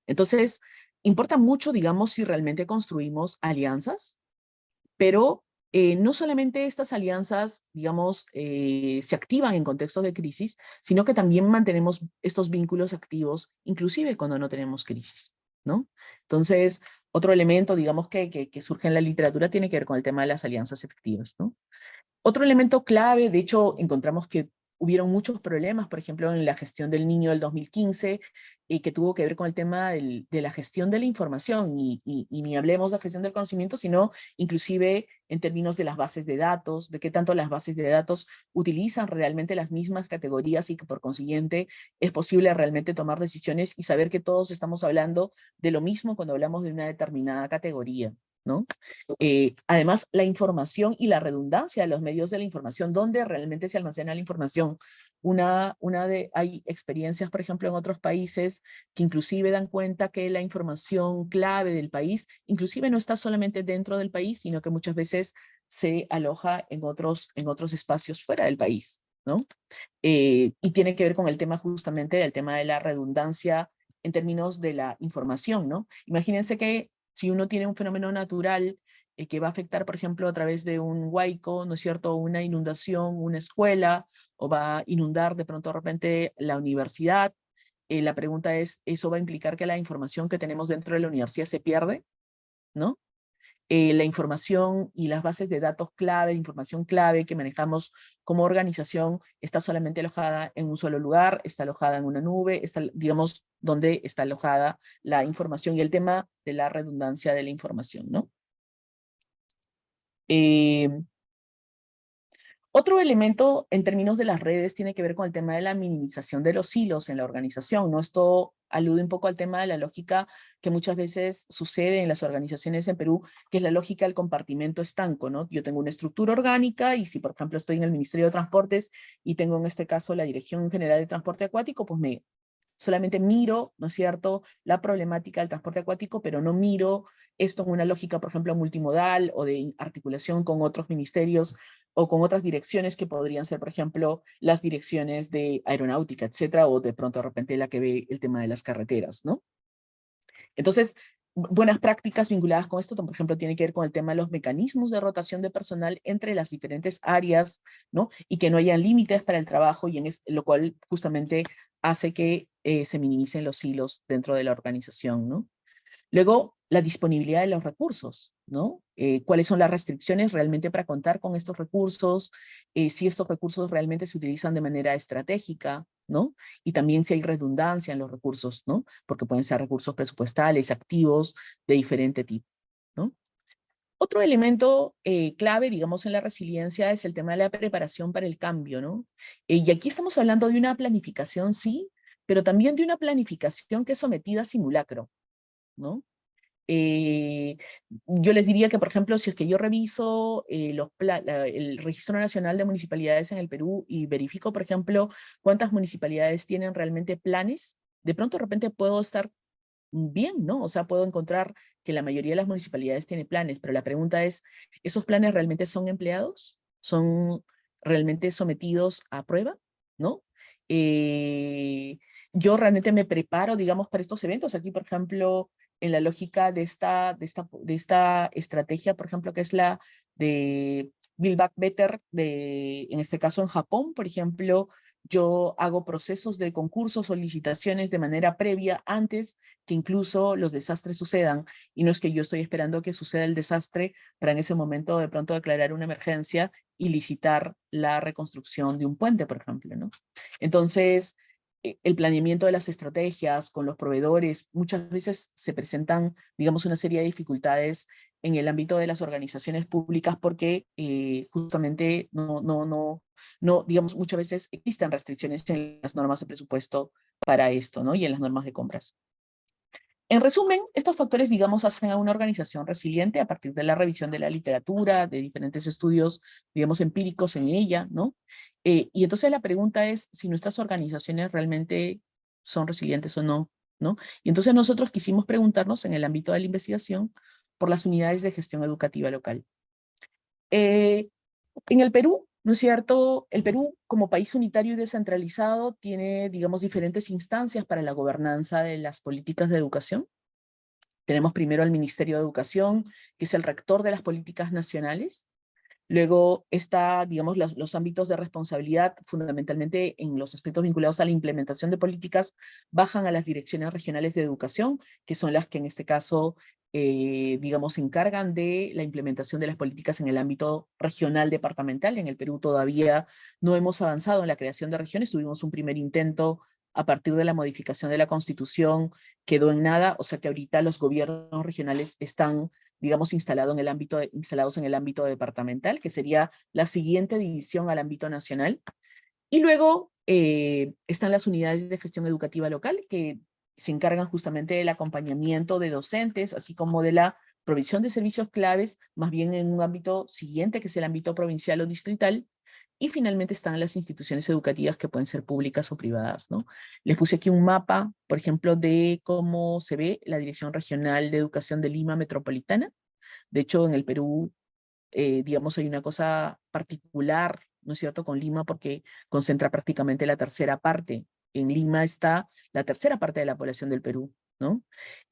Entonces, importa mucho, digamos, si realmente construimos alianzas, pero no solamente estas alianzas, digamos, se activan en contextos de crisis, sino que también mantenemos estos vínculos activos, inclusive cuando no tenemos crisis, ¿no? Entonces, otro elemento, digamos, que surge en la literatura tiene que ver con el tema de las alianzas efectivas, ¿no? Otro elemento clave, de hecho, encontramos que hubieron muchos problemas, por ejemplo, en la gestión del niño del 2015, que tuvo que ver con el tema de la gestión de la información, y ni hablemos de gestión del conocimiento, sino inclusive en términos de las bases de datos, de qué tanto las bases de datos utilizan realmente las mismas categorías y que por consiguiente es posible realmente tomar decisiones y saber que todos estamos hablando de lo mismo cuando hablamos de una determinada categoría, ¿no? Además, la información y la redundancia de los medios de la información, donde realmente se almacena la información. Hay experiencias, por ejemplo, en otros países que inclusive dan cuenta que la información clave del país, inclusive no está solamente dentro del país, sino que muchas veces se aloja en otros espacios fuera del país, ¿no? Y tiene que ver con el tema justamente del tema de la redundancia en términos de la información, ¿no? Imagínense que si uno tiene un fenómeno natural que va a afectar, por ejemplo, a través de un huaico, ¿no es cierto?, una inundación, una escuela, o va a inundar de pronto de repente la universidad, la pregunta es, ¿eso va a implicar que la información que tenemos dentro de la universidad se pierde? ¿No? La información y las bases de datos clave, información clave que manejamos como organización, está solamente alojada en un solo lugar, está alojada en una nube, está, digamos, donde está alojada la información, y el tema de la redundancia de la información, ¿no? Otro elemento en términos de las redes tiene que ver con el tema de la minimización de los hilos en la organización, ¿no? Esto alude un poco al tema de la lógica que muchas veces sucede en las organizaciones en Perú, que es la lógica del compartimento estanco, ¿no? Yo tengo una estructura orgánica y si, por ejemplo, estoy en el Ministerio de Transportes y tengo en este caso la Dirección General de Transporte Acuático, pues solamente miro, ¿no es cierto?, la problemática del transporte acuático, pero no miro esto en una lógica, por ejemplo, multimodal o de articulación con otros ministerios o con otras direcciones que podrían ser, por ejemplo, las direcciones de aeronáutica, etcétera, o de pronto de repente la que ve el tema de las carreteras, ¿no? Entonces, buenas prácticas vinculadas con esto, por ejemplo, tiene que ver con el tema de los mecanismos de rotación de personal entre las diferentes áreas, ¿no? Y que no hayan límites para el trabajo, y lo cual justamente hace que se minimicen los hilos dentro de la organización, ¿no? Luego, la disponibilidad de los recursos, ¿no? ¿Cuáles son las restricciones realmente para contar con estos recursos? Si estos recursos realmente se utilizan de manera estratégica, ¿no? Y también si hay redundancia en los recursos, ¿no? Porque pueden ser recursos presupuestales, activos, de diferente tipo, ¿no? Otro elemento clave, digamos, en la resiliencia es el tema de la preparación para el cambio, ¿no? Y aquí estamos hablando de una planificación, sí, pero también de una planificación que es sometida a simulacro, ¿no? Yo les diría que, por ejemplo, si es que yo reviso el Registro Nacional de Municipalidades en el Perú y verifico, por ejemplo, cuántas municipalidades tienen realmente planes, de pronto de repente puedo estar bien, ¿no? O sea, puedo encontrar que la mayoría de las municipalidades tiene planes, pero la pregunta es, ¿esos planes realmente son empleados? ¿Son realmente sometidos a prueba? ¿No? yo realmente me preparo, digamos, para estos eventos. Aquí, por ejemplo, en la lógica de esta estrategia, por ejemplo, que es la de Build Back Better, en este caso en Japón, por ejemplo, yo hago procesos de concursos o licitaciones de manera previa antes que incluso los desastres sucedan. Y no es que yo estoy esperando que suceda el desastre para en ese momento de pronto declarar una emergencia y licitar la reconstrucción de un puente, por ejemplo, ¿no? Entonces, el planeamiento de las estrategias con los proveedores, muchas veces se presentan, digamos, una serie de dificultades en el ámbito de las organizaciones públicas porque justamente digamos, muchas veces existen restricciones en las normas de presupuesto para esto, ¿no? Y en las normas de compras. En resumen, estos factores, digamos, hacen a una organización resiliente a partir de la revisión de la literatura, de diferentes estudios, digamos, empíricos en ella, ¿no? Y entonces la pregunta es si nuestras organizaciones realmente son resilientes o no, ¿no? Y entonces nosotros quisimos preguntarnos en el ámbito de la investigación por las unidades de gestión educativa local. En el Perú, ¿no es cierto? El Perú, como país unitario y descentralizado, tiene, digamos, diferentes instancias para la gobernanza de las políticas de educación. Tenemos primero al Ministerio de Educación, que es el rector de las políticas nacionales. Luego está, digamos, los ámbitos de responsabilidad, fundamentalmente en los aspectos vinculados a la implementación de políticas, bajan a las direcciones regionales de educación, que son las que en este caso, digamos, se encargan de la implementación de las políticas en el ámbito regional departamental. En el Perú todavía no hemos avanzado en la creación de regiones, tuvimos un primer intento a partir de la modificación de la Constitución, quedó en nada, o sea que ahorita los gobiernos regionales están, digamos, instalados en el ámbito departamental, que sería la siguiente división al ámbito nacional. Y luego están las unidades de gestión educativa local, que se encargan justamente del acompañamiento de docentes, así como de la provisión de servicios claves, más bien en un ámbito siguiente, que es el ámbito provincial o distrital. Y finalmente están las instituciones educativas que pueden ser públicas o privadas, ¿no? Les puse aquí un mapa, por ejemplo, de cómo se ve la Dirección Regional de Educación de Lima Metropolitana. De hecho, en el Perú, digamos, hay una cosa particular, ¿no es cierto?, con Lima, porque concentra prácticamente la tercera parte. En Lima está la tercera parte de la población del Perú, ¿no?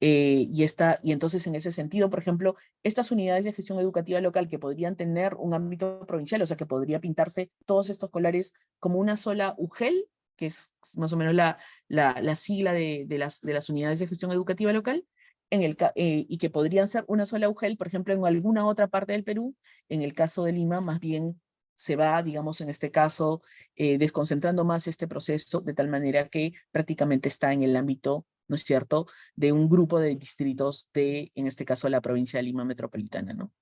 Y entonces, en ese sentido, por ejemplo, estas unidades de gestión educativa local que podrían tener un ámbito provincial, o sea, que podría pintarse todos estos colores como una sola UGEL, que es más o menos la sigla de las unidades de gestión educativa local, y que podrían ser una sola UGEL, por ejemplo, en alguna otra parte del Perú. En el caso de Lima, más bien se va, digamos, en este caso, desconcentrando más este proceso, de tal manera que prácticamente está en el ámbito, ¿no es cierto?, de un grupo de distritos de, en este caso, la provincia de Lima Metropolitana, ¿no?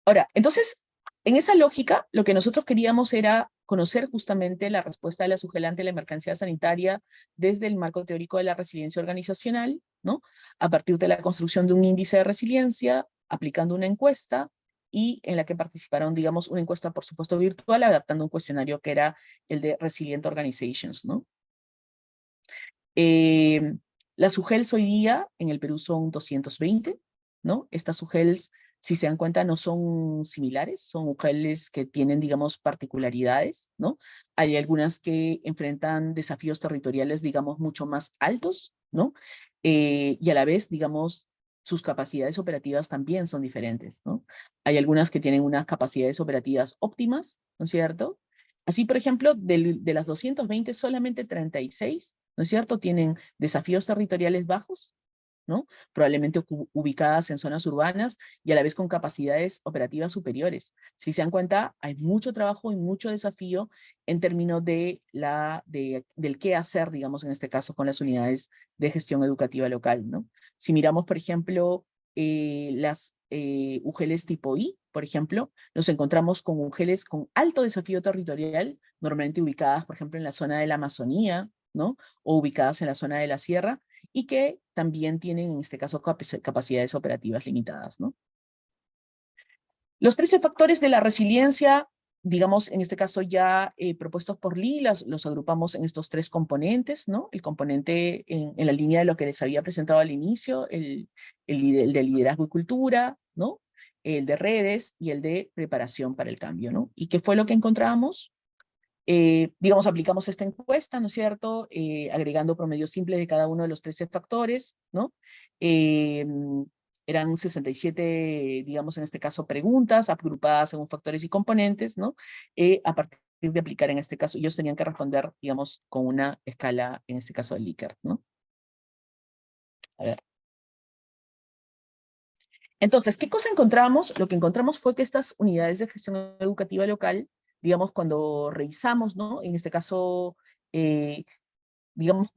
Ahora, entonces, en esa lógica, lo que nosotros queríamos era conocer justamente la respuesta de la SUGEL ante la emergencia sanitaria desde el marco teórico de la resiliencia organizacional, ¿no? A partir de la construcción de un índice de resiliencia, aplicando una encuesta, y en la que participaron, digamos, una encuesta, por supuesto, virtual, adaptando un cuestionario que era el de Resilient Organizations, ¿no? Las SUGELs hoy día en el Perú son 220, ¿no? Estas SUGELs, si se dan cuenta, no son similares, son UGELs que tienen, digamos, particularidades, ¿no? Hay algunas que enfrentan desafíos territoriales, digamos, mucho más altos, ¿no? Y a la vez, digamos, sus capacidades operativas también son diferentes, ¿no? Hay algunas que tienen unas capacidades operativas óptimas, ¿no es cierto? Así, por ejemplo, de las 220, solamente 36, ¿no es cierto?, tienen desafíos territoriales bajos, ¿no? Probablemente ubicadas en zonas urbanas y a la vez con capacidades operativas superiores. Si se dan cuenta, hay mucho trabajo y mucho desafío en términos del qué hacer, digamos, en este caso, con las unidades de gestión educativa local, ¿no? Si miramos, por ejemplo, las UGELs tipo I, por ejemplo, nos encontramos con UGELs con alto desafío territorial, normalmente ubicadas, por ejemplo, en la zona de la Amazonía, ¿no? O ubicadas en la zona de la sierra, y que también tienen, en este caso, capacidades operativas limitadas, ¿no? Los 13 factores de la resiliencia, digamos, en este caso ya propuestos por Lee, los agrupamos en estos 3 componentes, ¿no? El componente en la línea de lo que les había presentado al inicio, el de liderazgo y cultura, ¿no? El de redes y el de preparación para el cambio, ¿no? ¿Y qué fue lo que encontramos? Digamos, aplicamos esta encuesta, ¿no es cierto? Agregando promedios simples de cada uno de los 13 factores, ¿no? Eran 67, digamos, en este caso, preguntas agrupadas según factores y componentes, ¿no? A partir de aplicar, en este caso, ellos tenían que responder, digamos, con una escala, en este caso, de Likert, ¿no? A ver. Entonces, ¿qué cosa encontramos? Lo que encontramos fue que estas unidades de gestión educativa local, digamos, cuando revisamos, ¿no? En este caso, digamos,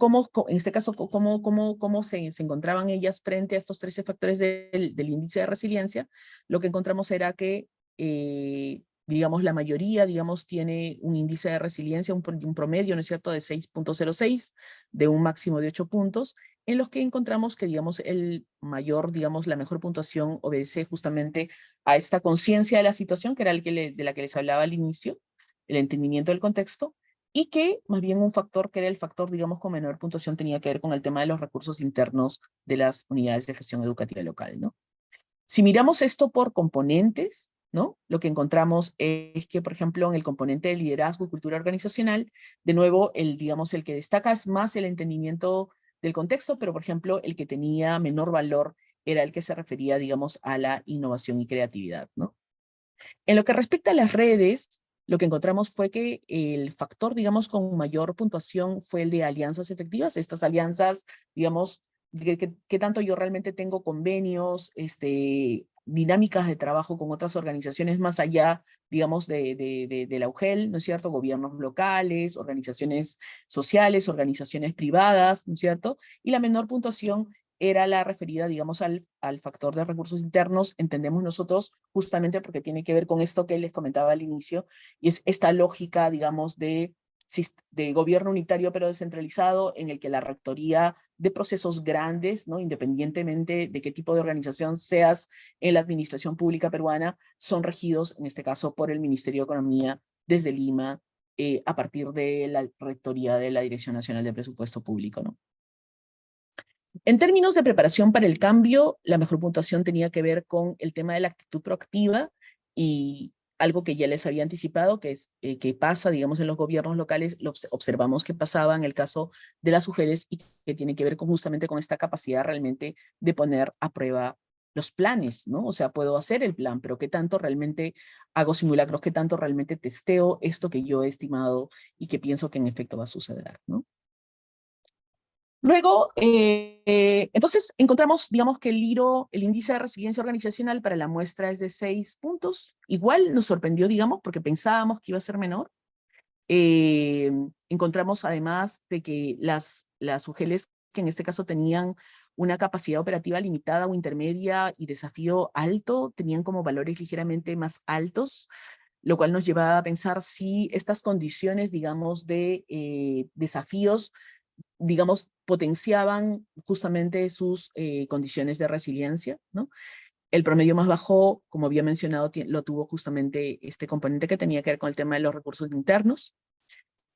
en este caso, cómo se encontraban ellas frente a estos 13 factores del índice de resiliencia, lo que encontramos era que, digamos, la mayoría, digamos, tiene un índice de resiliencia, un promedio, ¿no es cierto?, de 6.06, de un máximo de 8 puntos, en los que encontramos que, digamos, la mejor puntuación obedece justamente a esta conciencia de la situación, que era de la que les hablaba al inicio, el entendimiento del contexto, y que más bien un factor que era el factor, digamos, con menor puntuación tenía que ver con el tema de los recursos internos de las unidades de gestión educativa local, ¿no? Si miramos esto por componentes, ¿no? Lo que encontramos es que, por ejemplo, en el componente de liderazgo y cultura organizacional, de nuevo, digamos, el que destaca es más el entendimiento del contexto, pero, por ejemplo, el que tenía menor valor era el que se refería, digamos, a la innovación y creatividad, ¿no? En lo que respecta a las redes, lo que encontramos fue que el factor, digamos, con mayor puntuación fue el de alianzas efectivas. Estas alianzas, digamos, que tanto yo realmente tengo convenios, dinámicas de trabajo con otras organizaciones más allá, digamos, de la UGEL, ¿no es cierto? Gobiernos locales, organizaciones sociales, organizaciones privadas, ¿no es cierto? Y la menor puntuación era la referida, digamos, al factor de recursos internos, entendemos nosotros, justamente porque tiene que ver con esto que les comentaba al inicio, y es esta lógica, digamos, de gobierno unitario pero descentralizado, en el que la rectoría de procesos grandes, ¿no? Independientemente de qué tipo de organización seas en la administración pública peruana, son regidos, en este caso, por el Ministerio de Economía desde Lima, a partir de la rectoría de la Dirección Nacional de Presupuesto Público, ¿no? En términos de preparación para el cambio, la mejor puntuación tenía que ver con el tema de la actitud proactiva y algo que ya les había anticipado, que es que pasa, digamos, en los gobiernos locales, observamos que pasaba en el caso de las mujeres y que tiene que ver justamente con esta capacidad realmente de poner a prueba los planes, ¿no? O sea, puedo hacer el plan, pero ¿qué tanto realmente hago simulacros? ¿Qué tanto realmente testeo esto que yo he estimado y que pienso que en efecto va a suceder, ¿no? Luego, entonces encontramos, digamos, que el índice de resiliencia organizacional para la muestra es de 6 puntos. Igual nos sorprendió, digamos, porque pensábamos que iba a ser menor. Encontramos además de que las UGELs, que en este caso tenían una capacidad operativa limitada o intermedia y desafío alto, tenían como valores ligeramente más altos, lo cual nos llevaba a pensar si estas condiciones, digamos, de desafíos, digamos, potenciaban justamente sus condiciones de resiliencia, ¿no? El promedio más bajo, como había mencionado, lo tuvo justamente este componente que tenía que ver con el tema de los recursos internos.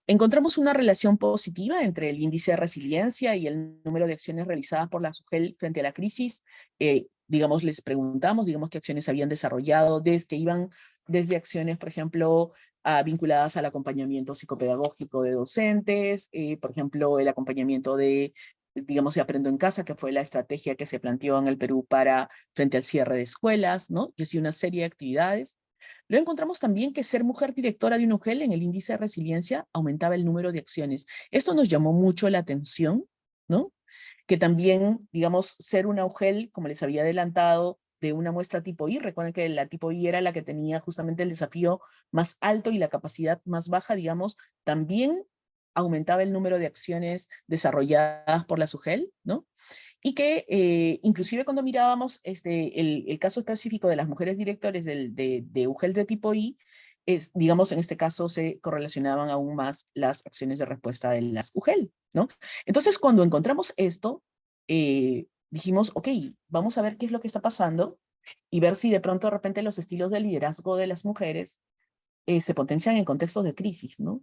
Encontramos una relación positiva entre el índice de resiliencia y el número de acciones realizadas por la SUGEL frente a la crisis. Digamos, les preguntamos, digamos, qué acciones habían desarrollado, que iban desde acciones, por ejemplo, vinculadas al acompañamiento psicopedagógico de docentes, por ejemplo, el acompañamiento digamos, de Aprendo en Casa, que fue la estrategia que se planteó en el Perú frente al cierre de escuelas, ¿no? Y así una serie de actividades. Luego encontramos también que ser mujer directora de un UGEL en el índice de resiliencia aumentaba el número de acciones. Esto nos llamó mucho la atención, ¿no? Que también, digamos, ser una UGEL, como les había adelantado, de una muestra tipo I, recuerden que la tipo I era la que tenía justamente el desafío más alto y la capacidad más baja, digamos, también aumentaba el número de acciones desarrolladas por la SUGEL, ¿no? Y que inclusive cuando mirábamos el caso específico de las mujeres directores de UGEL de tipo I, digamos, en este caso se correlacionaban aún más las acciones de respuesta de las UGEL, ¿no? Entonces, cuando encontramos esto, dijimos, ok, vamos a ver qué es lo que está pasando y ver si de pronto de repente los estilos de liderazgo de las mujeres se potencian en contextos de crisis, ¿no?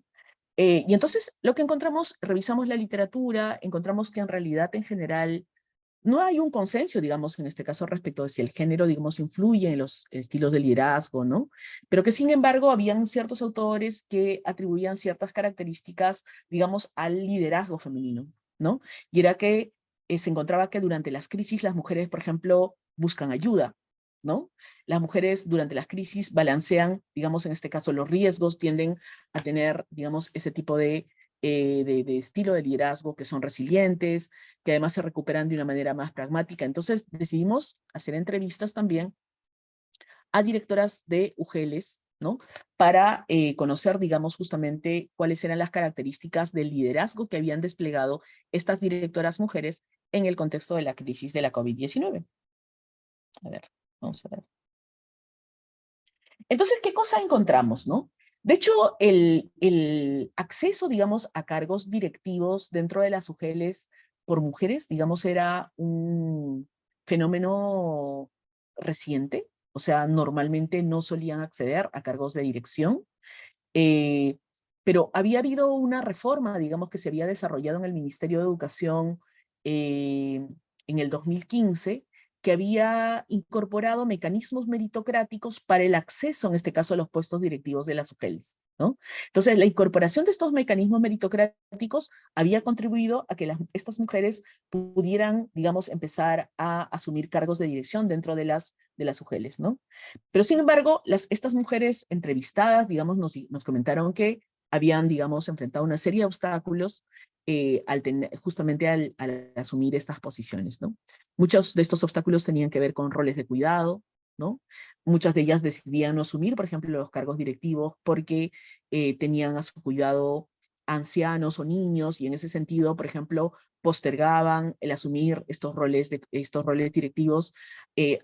Y entonces lo que encontramos, revisamos la literatura, encontramos que en realidad en general no hay un consenso, digamos, en este caso respecto de si el género, digamos, influye en los estilos de liderazgo, ¿no? Pero que, sin embargo, habían ciertos autores que atribuían ciertas características, digamos, al liderazgo femenino, ¿no? Y era que se encontraba que durante las crisis las mujeres, por ejemplo, buscan ayuda, ¿no? Las mujeres durante las crisis balancean, digamos, en este caso, los riesgos, tienden a tener, digamos, ese tipo de estilo de liderazgo, que son resilientes, que además se recuperan de una manera más pragmática. Entonces decidimos hacer entrevistas también a directoras de UGELes, ¿no? Para conocer, digamos, justamente cuáles eran las características del liderazgo que habían desplegado estas directoras mujeres en el contexto de la crisis de la COVID-19. A ver, vamos a ver. Entonces, ¿qué cosa encontramos, no? De hecho, el acceso, digamos, a cargos directivos dentro de las UGELes por mujeres, digamos, era un fenómeno reciente. O sea, normalmente no solían acceder a cargos de dirección, eh, pero había habido una reforma, digamos, que se había desarrollado en el Ministerio de Educación en el 2015, que había incorporado mecanismos meritocráticos para el acceso, en este caso, a los puestos directivos de las UGELs, ¿no? Entonces, la incorporación de estos mecanismos meritocráticos había contribuido a que estas mujeres pudieran, digamos, empezar a asumir cargos de dirección dentro de las UGELs, ¿no? Pero, sin embargo, estas mujeres entrevistadas, digamos, nos comentaron que habían, digamos, enfrentado una serie de obstáculos justamente al asumir estas posiciones, ¿no? Muchos de estos obstáculos tenían que ver con roles de cuidado, ¿no? Muchas de ellas decidían no asumir, por ejemplo, los cargos directivos porque tenían a su cuidado ancianos o niños, y en ese sentido, por ejemplo, postergaban el asumir estos roles directivos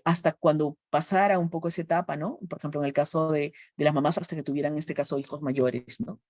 hasta cuando pasara un poco esa etapa, ¿no? Por ejemplo, en el caso de las mamás, hasta que tuvieran, en este caso, hijos mayores, ¿no?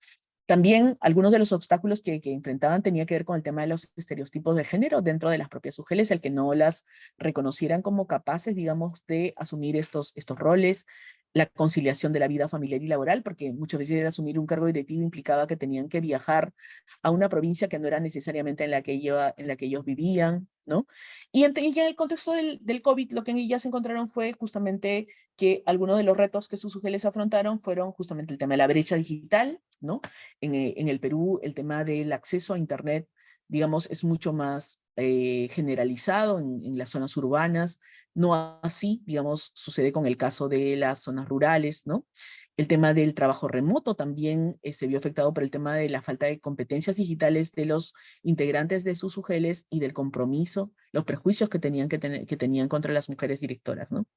También algunos de los obstáculos que enfrentaban tenía que ver con el tema de los estereotipos de género dentro de las propias UGELes, el que no las reconocieran como capaces, digamos, de asumir estos roles, la conciliación de la vida familiar y laboral, porque muchas veces asumir un cargo directivo implicaba que tenían que viajar a una provincia que no era necesariamente en la que ellos vivían, ¿no? Y en el contexto del COVID, lo que ellas encontraron fue justamente que algunos de los retos que sus UGELes afrontaron fueron justamente el tema de la brecha digital, ¿no? En el Perú, el tema del acceso a Internet, digamos, es mucho más generalizado en las zonas urbanas, no así, digamos, sucede con el caso de las zonas rurales, ¿no? El tema del trabajo remoto también se vio afectado por el tema de la falta de competencias digitales de los integrantes de sus UGELes y del compromiso, los prejuicios que tenían contra las mujeres directoras, ¿no?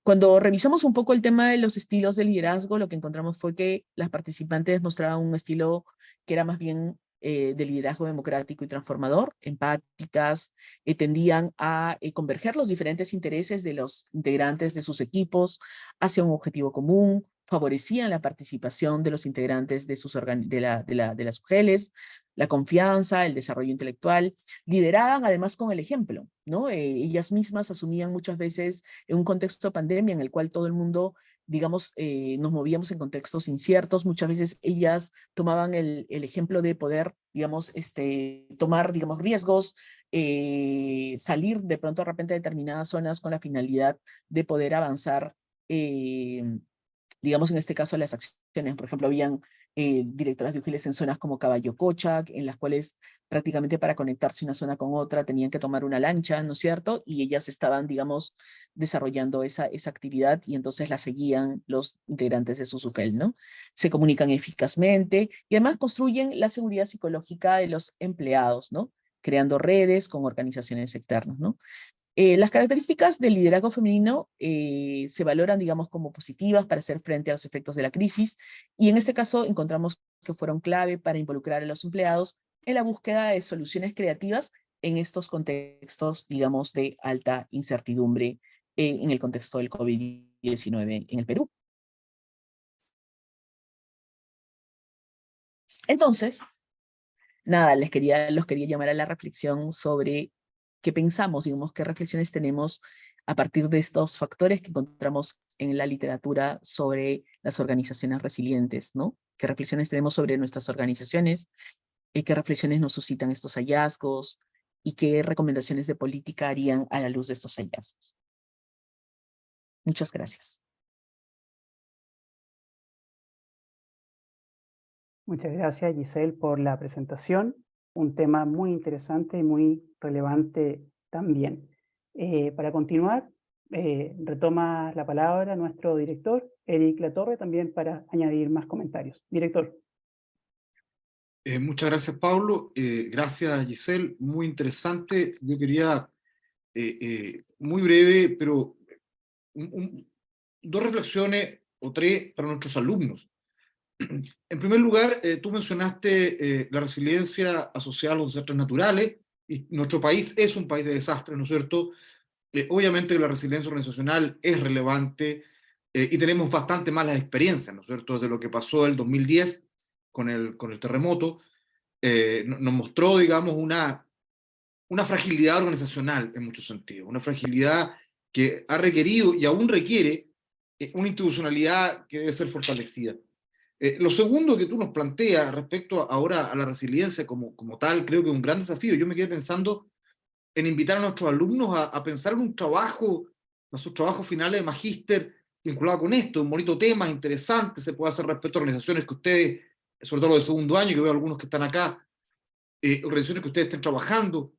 Cuando revisamos un poco el tema de los estilos de liderazgo, lo que encontramos fue que las participantes mostraban un estilo que era más bien de liderazgo democrático y transformador, empáticas, tendían a converger los diferentes intereses de los integrantes de sus equipos hacia un objetivo común, favorecían la participación de los integrantes de las UGELes, la confianza, el desarrollo intelectual, lideraban además con el ejemplo, ¿no? Ellas mismas asumían muchas veces en un contexto de pandemia en el cual todo el mundo, digamos, nos movíamos en contextos inciertos, muchas veces ellas tomaban el ejemplo de poder, digamos, tomar, digamos, riesgos, salir de pronto de repente a determinadas zonas con la finalidad de poder avanzar, digamos, en este caso, las acciones. Por ejemplo, habían directoras de UGELes en zonas como Caballo Cocha, en las cuales prácticamente para conectarse una zona con otra tenían que tomar una lancha, ¿no es cierto? Y ellas estaban, digamos, desarrollando esa actividad y entonces la seguían los integrantes de su UGEL, ¿no? Se comunican eficazmente y además construyen la seguridad psicológica de los empleados, ¿no? Creando redes con organizaciones externas, ¿no? Las características del liderazgo femenino se valoran, digamos, como positivas para hacer frente a los efectos de la crisis, y en este caso encontramos que fueron clave para involucrar a los empleados en la búsqueda de soluciones creativas en estos contextos, digamos, de alta incertidumbre en el contexto del COVID-19 en el Perú. Entonces, nada, los quería llamar a la reflexión sobre qué pensamos, digamos, qué reflexiones tenemos a partir de estos factores que encontramos en la literatura sobre las organizaciones resilientes, ¿no? ¿Qué reflexiones tenemos sobre nuestras organizaciones? ¿Qué reflexiones nos suscitan estos hallazgos? y qué recomendaciones de política harían a la luz de estos hallazgos. Muchas gracias. Muchas gracias, Giselle, por la presentación. Un tema muy interesante y muy relevante también. Para continuar, retoma la palabra nuestro director, Eric Latorre, también para añadir más comentarios. Director. Muchas gracias, Pablo. Gracias, Giselle. Muy interesante. Yo quería, muy breve, pero dos reflexiones o tres para nuestros alumnos. En primer lugar, tú mencionaste la resiliencia asociada a los desastres naturales, y nuestro país es un país de desastres, ¿no es cierto? Obviamente la resiliencia organizacional es relevante, y tenemos bastante malas experiencias, ¿no es cierto? Desde lo que pasó el 2010 con el terremoto, nos mostró, digamos, una fragilidad organizacional en muchos sentidos, una fragilidad que ha requerido y aún requiere una institucionalidad que debe ser fortalecida. Lo segundo que tú nos planteas respecto ahora a la resiliencia como tal, creo que es un gran desafío. Yo me quedé pensando en invitar a nuestros alumnos a pensar en un trabajo, en sus trabajos finales de magíster vinculado con esto, un bonito tema, interesante, se puede hacer respecto a organizaciones que ustedes, sobre todo los de segundo año, que veo algunos que están acá, organizaciones que ustedes estén trabajando.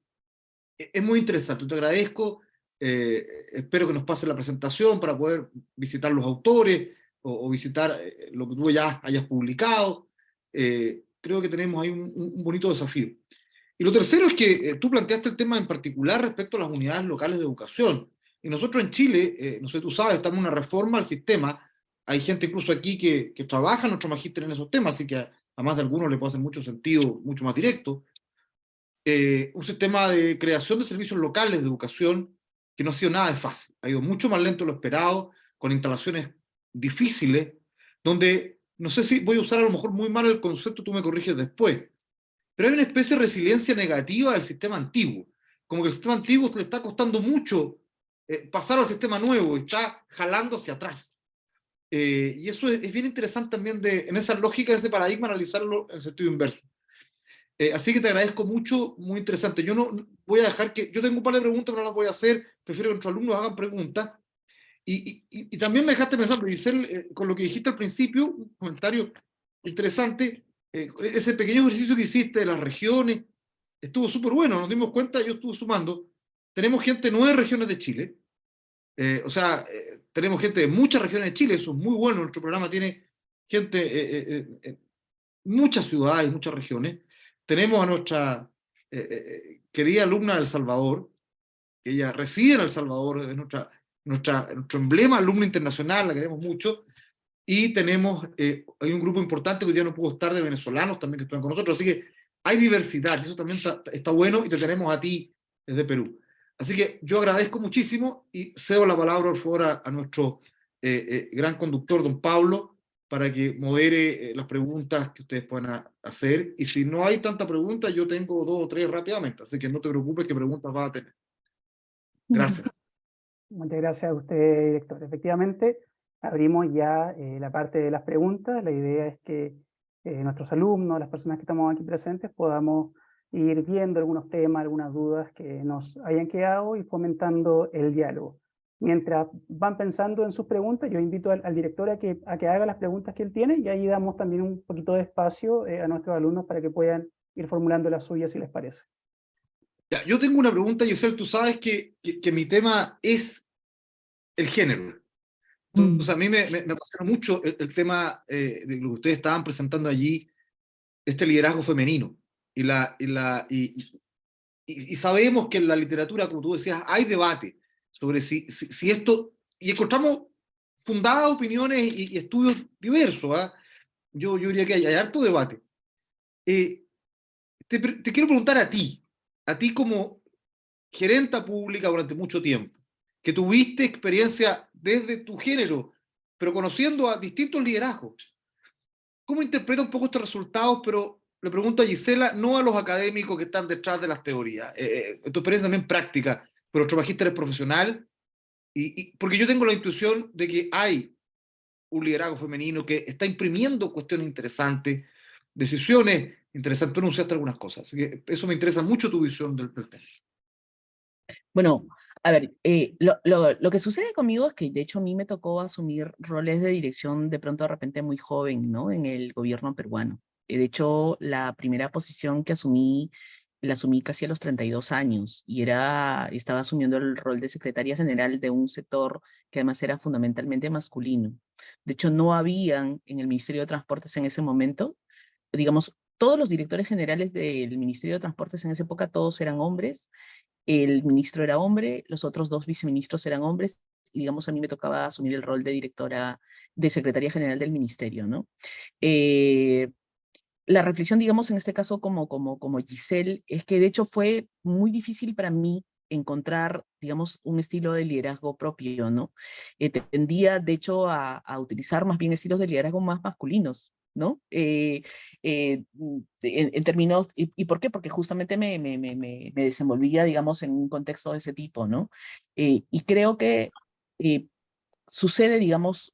Es muy interesante, te agradezco, espero que nos pase la presentación para poder visitar los autores o visitar lo que tú ya hayas publicado. Creo que tenemos ahí un bonito desafío. Y lo tercero es que tú planteaste el tema en particular respecto a las unidades locales de educación. Y nosotros en Chile, no sé, tú sabes, estamos en una reforma al sistema. Hay gente incluso aquí que trabaja en nuestro magíster en esos temas, así que a más de algunos le puede hacer mucho sentido, mucho más directo. Un sistema de creación de servicios locales de educación que no ha sido nada de fácil. Ha ido mucho más lento de lo esperado, con instalaciones difíciles, donde, no sé si voy a usar a lo mejor muy mal el concepto, tú me corriges después, pero hay una especie de resiliencia negativa del sistema antiguo, como que el sistema antiguo le está costando mucho pasar al sistema nuevo, está jalando hacia atrás. Y eso es bien interesante también en esa lógica, en ese paradigma, analizarlo en sentido inverso. Así que te agradezco mucho, muy interesante. Yo no voy a dejar que, yo tengo un par de preguntas, pero no las voy a hacer, prefiero que nuestros alumnos hagan preguntas. Y también me dejaste pensando, Giselle, con lo que dijiste al principio, un comentario interesante, ese pequeño ejercicio que hiciste de las regiones, estuvo súper bueno, nos dimos cuenta, yo estuve sumando, tenemos gente de 9 regiones de Chile, tenemos gente de muchas regiones de Chile, eso es muy bueno, nuestro programa tiene gente en muchas ciudades, muchas regiones. Tenemos a nuestra querida alumna de El Salvador, que ella reside en El Salvador, es nuestro emblema, alumna internacional, la queremos mucho, y tenemos, hay un grupo importante que hoy día no pudo estar, de venezolanos también que están con nosotros, así que hay diversidad, y eso también está bueno, y te tenemos a ti desde Perú. Así que yo agradezco muchísimo y cedo la palabra, por favor, a nuestro gran conductor, don Pablo, para que modere las preguntas que ustedes puedan hacer, y si no hay tanta pregunta, yo tengo 2 o 3 rápidamente, así que no te preocupes qué preguntas vas a tener. Gracias. Muchas gracias a usted, director. Efectivamente, abrimos ya la parte de las preguntas. La idea es que nuestros alumnos, las personas que estamos aquí presentes, podamos ir viendo algunos temas, algunas dudas que nos hayan quedado y fomentando el diálogo. Mientras van pensando en sus preguntas, yo invito al director a que haga las preguntas que él tiene, y ahí damos también un poquito de espacio a nuestros alumnos para que puedan ir formulando las suyas si les parece. Ya, yo tengo una pregunta, Giselle, tú sabes que mi tema es el género. Entonces a mí me apasiona mucho el tema de lo que ustedes estaban presentando allí, este liderazgo femenino. Y sabemos que en la literatura, como tú decías, hay debate sobre si esto, y encontramos fundadas opiniones y estudios diversos. ¿Eh? Yo diría que hay harto debate. Te quiero preguntar a ti como gerenta pública durante mucho tiempo, que tuviste experiencia desde tu género, pero conociendo a distintos liderazgos, ¿cómo interpreta un poco estos resultados? Pero le pregunto a Gisela, no a los académicos que están detrás de las teorías, tu experiencia también práctica, pero nuestro magíster es profesional, porque yo tengo la intuición de que hay un liderazgo femenino que está imprimiendo cuestiones interesantes, decisiones interesante. Tú anunciaste algunas cosas, así que eso me interesa mucho tu visión del tema. Bueno, a ver, lo que sucede conmigo es que de hecho a mí me tocó asumir roles de dirección de pronto de repente muy joven, ¿no? En el gobierno peruano. De hecho, la primera posición que asumí, la asumí casi a los 32 años y estaba asumiendo el rol de secretaria general de un sector que además era fundamentalmente masculino. De hecho, no habían en el Ministerio de Transportes en ese momento, digamos, todos los directores generales del Ministerio de Transportes en esa época, todos eran hombres. El ministro era hombre, los otros dos viceministros eran hombres, y digamos a mí me tocaba asumir el rol de directora, de secretaria general del ministerio, ¿no? La reflexión, digamos, en este caso como Giselle, es que de hecho fue muy difícil para mí encontrar, digamos, un estilo de liderazgo propio, ¿no? Tendía, de hecho, a utilizar más bien estilos de liderazgo más masculinos, ¿no? En términos, ¿y por qué? Porque justamente me desenvolvía, digamos, en un contexto de ese tipo, ¿no? Y creo que sucede, digamos,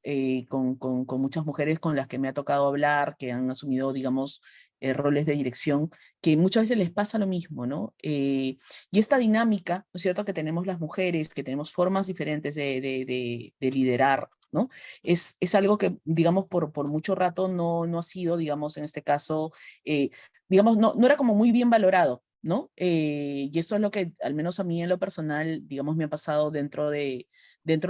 con muchas mujeres con las que me ha tocado hablar, que han asumido, digamos, roles de dirección, que muchas veces les pasa lo mismo, ¿no? Y esta dinámica, ¿no es cierto?, que tenemos las mujeres, que tenemos formas diferentes de liderar, ¿no? Es algo que, digamos, por mucho rato no ha sido, digamos, en este caso, digamos, no era como muy bien valorado, ¿no? Y esto es lo que, al menos a mí en lo personal, digamos, me ha pasado dentro del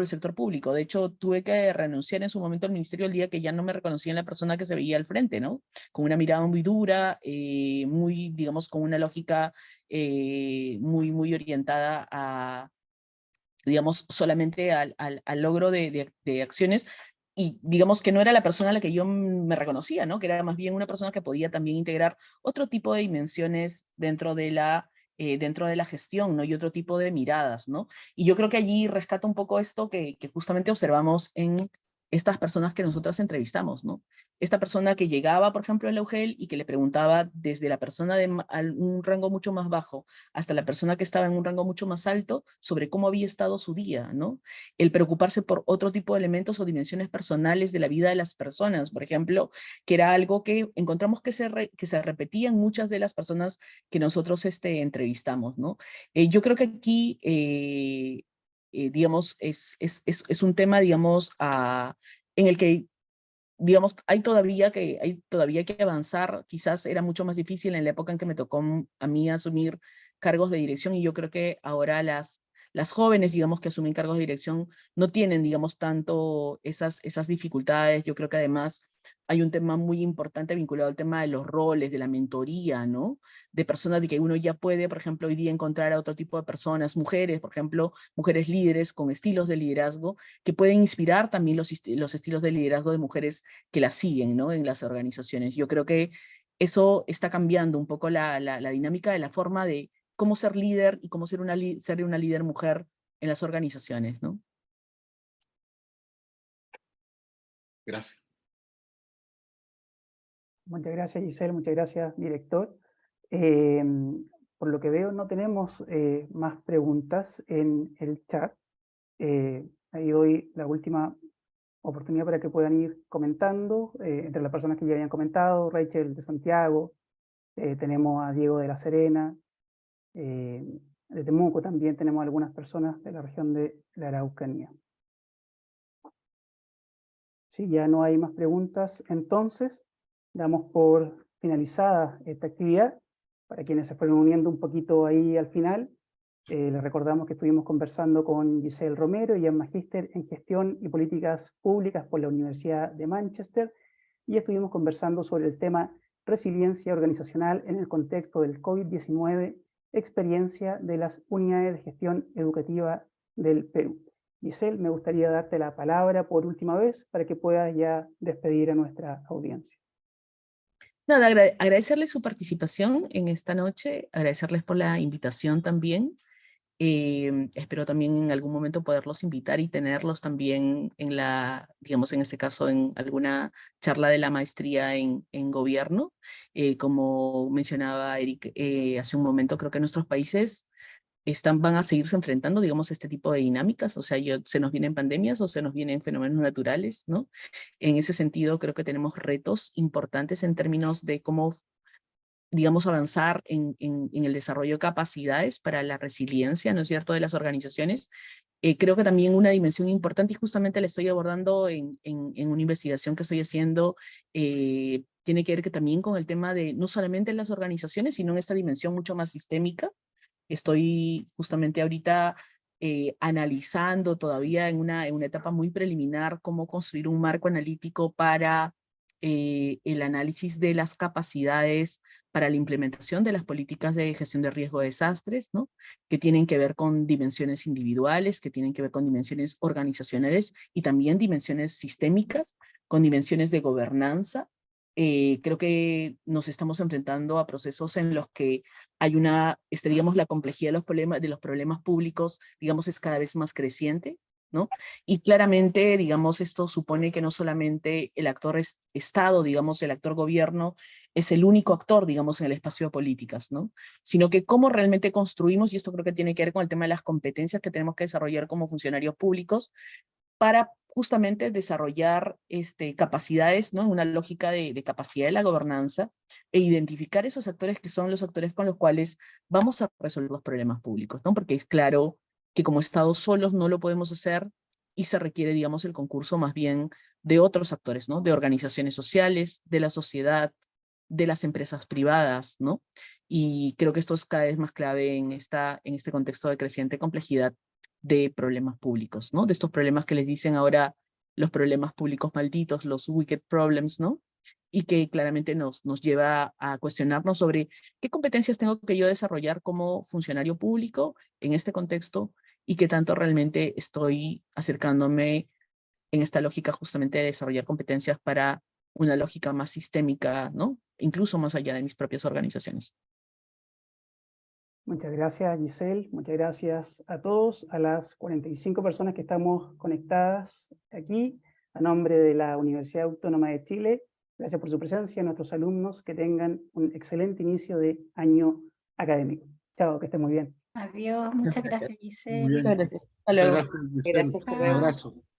sector público. De hecho, tuve que renunciar en su momento al ministerio el día que ya no me reconocían la persona que se veía al frente, ¿no? Con una mirada muy dura, muy, digamos, con una lógica muy orientada a, digamos, solamente al logro de acciones, y digamos que no era la persona a la que yo me reconocía, ¿no? Que era más bien una persona que podía también integrar otro tipo de dimensiones dentro de la gestión, ¿no? Y otro tipo de miradas, ¿no? Y yo creo que allí rescata un poco esto que justamente observamos en estas personas que nosotras entrevistamos, ¿no? Esta persona que llegaba, por ejemplo, en la UGEL y que le preguntaba desde la persona de un rango mucho más bajo hasta la persona que estaba en un rango mucho más alto sobre cómo había estado su día, ¿no? El preocuparse por otro tipo de elementos o dimensiones personales de la vida de las personas, por ejemplo, que era algo que encontramos que se repetía en muchas de las personas que nosotros entrevistamos, ¿no? Yo creo que aquí, digamos, es un tema, digamos, en el que, digamos, hay todavía que avanzar. Quizás era mucho más difícil en la época en que me tocó a mí asumir cargos de dirección, y yo creo que ahora las jóvenes, digamos, que asumen cargos de dirección no tienen, digamos, tanto esas dificultades. Yo creo que además hay un tema muy importante vinculado al tema de los roles, de la mentoría, ¿no? De personas de que uno ya puede, por ejemplo, hoy día encontrar a otro tipo de personas, mujeres, por ejemplo, mujeres líderes con estilos de liderazgo que pueden inspirar también los estilos de liderazgo de mujeres que las siguen, ¿no? En las organizaciones. Yo creo que eso está cambiando un poco la dinámica de la forma de cómo ser líder y cómo ser una líder mujer en las organizaciones, ¿no? Gracias. Muchas gracias, Giselle, muchas gracias, director. Por lo que veo, no tenemos más preguntas en el chat. Ahí doy la última oportunidad para que puedan ir comentando. Entre las personas que ya habían comentado, Rachel de Santiago, tenemos a Diego de La Serena, de Temuco también tenemos algunas personas de la región de la Araucanía. Si ya no hay más preguntas, entonces damos por finalizada esta actividad. Para quienes se fueron uniendo un poquito ahí al final, les recordamos que estuvimos conversando con Giselle Romero, ella es magíster en Gestión y Políticas Públicas por la Universidad de Manchester, y estuvimos conversando sobre el tema resiliencia organizacional en el contexto del COVID-19, experiencia de las unidades de gestión educativa del Perú. Giselle, me gustaría darte la palabra por última vez para que puedas ya despedir a nuestra audiencia. Nada, agradecerles su participación en esta noche, agradecerles por la invitación también. Espero también en algún momento poderlos invitar y tenerlos también digamos, en este caso, en alguna charla de la maestría en gobierno. Como mencionaba Eric hace un momento, creo que nuestros países van a seguirse enfrentando, digamos, este tipo de dinámicas. O sea, se nos vienen pandemias o se nos vienen fenómenos naturales, ¿no? En ese sentido, creo que tenemos retos importantes en términos de cómo digamos, avanzar en el desarrollo de capacidades para la resiliencia, ¿no es cierto?, de las organizaciones. Creo que también una dimensión importante, y justamente la estoy abordando en una investigación que estoy haciendo, tiene que ver que también con el tema de no solamente en las organizaciones, sino en esta dimensión mucho más sistémica. Estoy justamente ahorita analizando todavía en una etapa muy preliminar cómo construir un marco analítico para el análisis de las capacidades para la implementación de las políticas de gestión de riesgo de desastres, ¿no? Que tienen que ver con dimensiones individuales, que tienen que ver con dimensiones organizacionales y también dimensiones sistémicas, con dimensiones de gobernanza. Creo que nos estamos enfrentando a procesos en los que hay digamos, la complejidad de los problemas públicos, digamos, es cada vez más creciente, ¿no? Y claramente, digamos, esto supone que no solamente el actor Estado, digamos, el actor gobierno, es el único actor, digamos, en el espacio de políticas, ¿no? Sino que cómo realmente construimos, y esto creo que tiene que ver con el tema de las competencias que tenemos que desarrollar como funcionarios públicos, para justamente desarrollar capacidades, ¿no? En una lógica de capacidad de la gobernanza, e identificar esos actores que son los actores con los cuales vamos a resolver los problemas públicos, ¿no? Porque es claro que como Estado solos no lo podemos hacer y se requiere, digamos, el concurso más bien de otros actores, ¿no? De organizaciones sociales, de la sociedad, de las empresas privadas, ¿no? Y creo que esto es cada vez más clave en este contexto de creciente complejidad de problemas públicos, ¿no? De estos problemas que les dicen ahora los problemas públicos malditos, los wicked problems, ¿no? Y que claramente nos lleva a cuestionarnos sobre qué competencias tengo que yo desarrollar como funcionario público en este contexto y qué tanto realmente estoy acercándome en esta lógica justamente de desarrollar competencias para una lógica más sistémica, ¿no? Incluso más allá de mis propias organizaciones. Muchas gracias, Giselle. Muchas gracias a todos, a las 45 personas que estamos conectadas aquí, a nombre de la Universidad Autónoma de Chile. Gracias por su presencia, a nuestros alumnos, que tengan un excelente inicio de año académico. Chao, que estén muy bien. Adiós, muchas gracias, Muy Giselle. bien. Muchas gracias. Hasta Muchas luego. gracias, Giselle. Gracias, hasta Un luego. abrazo.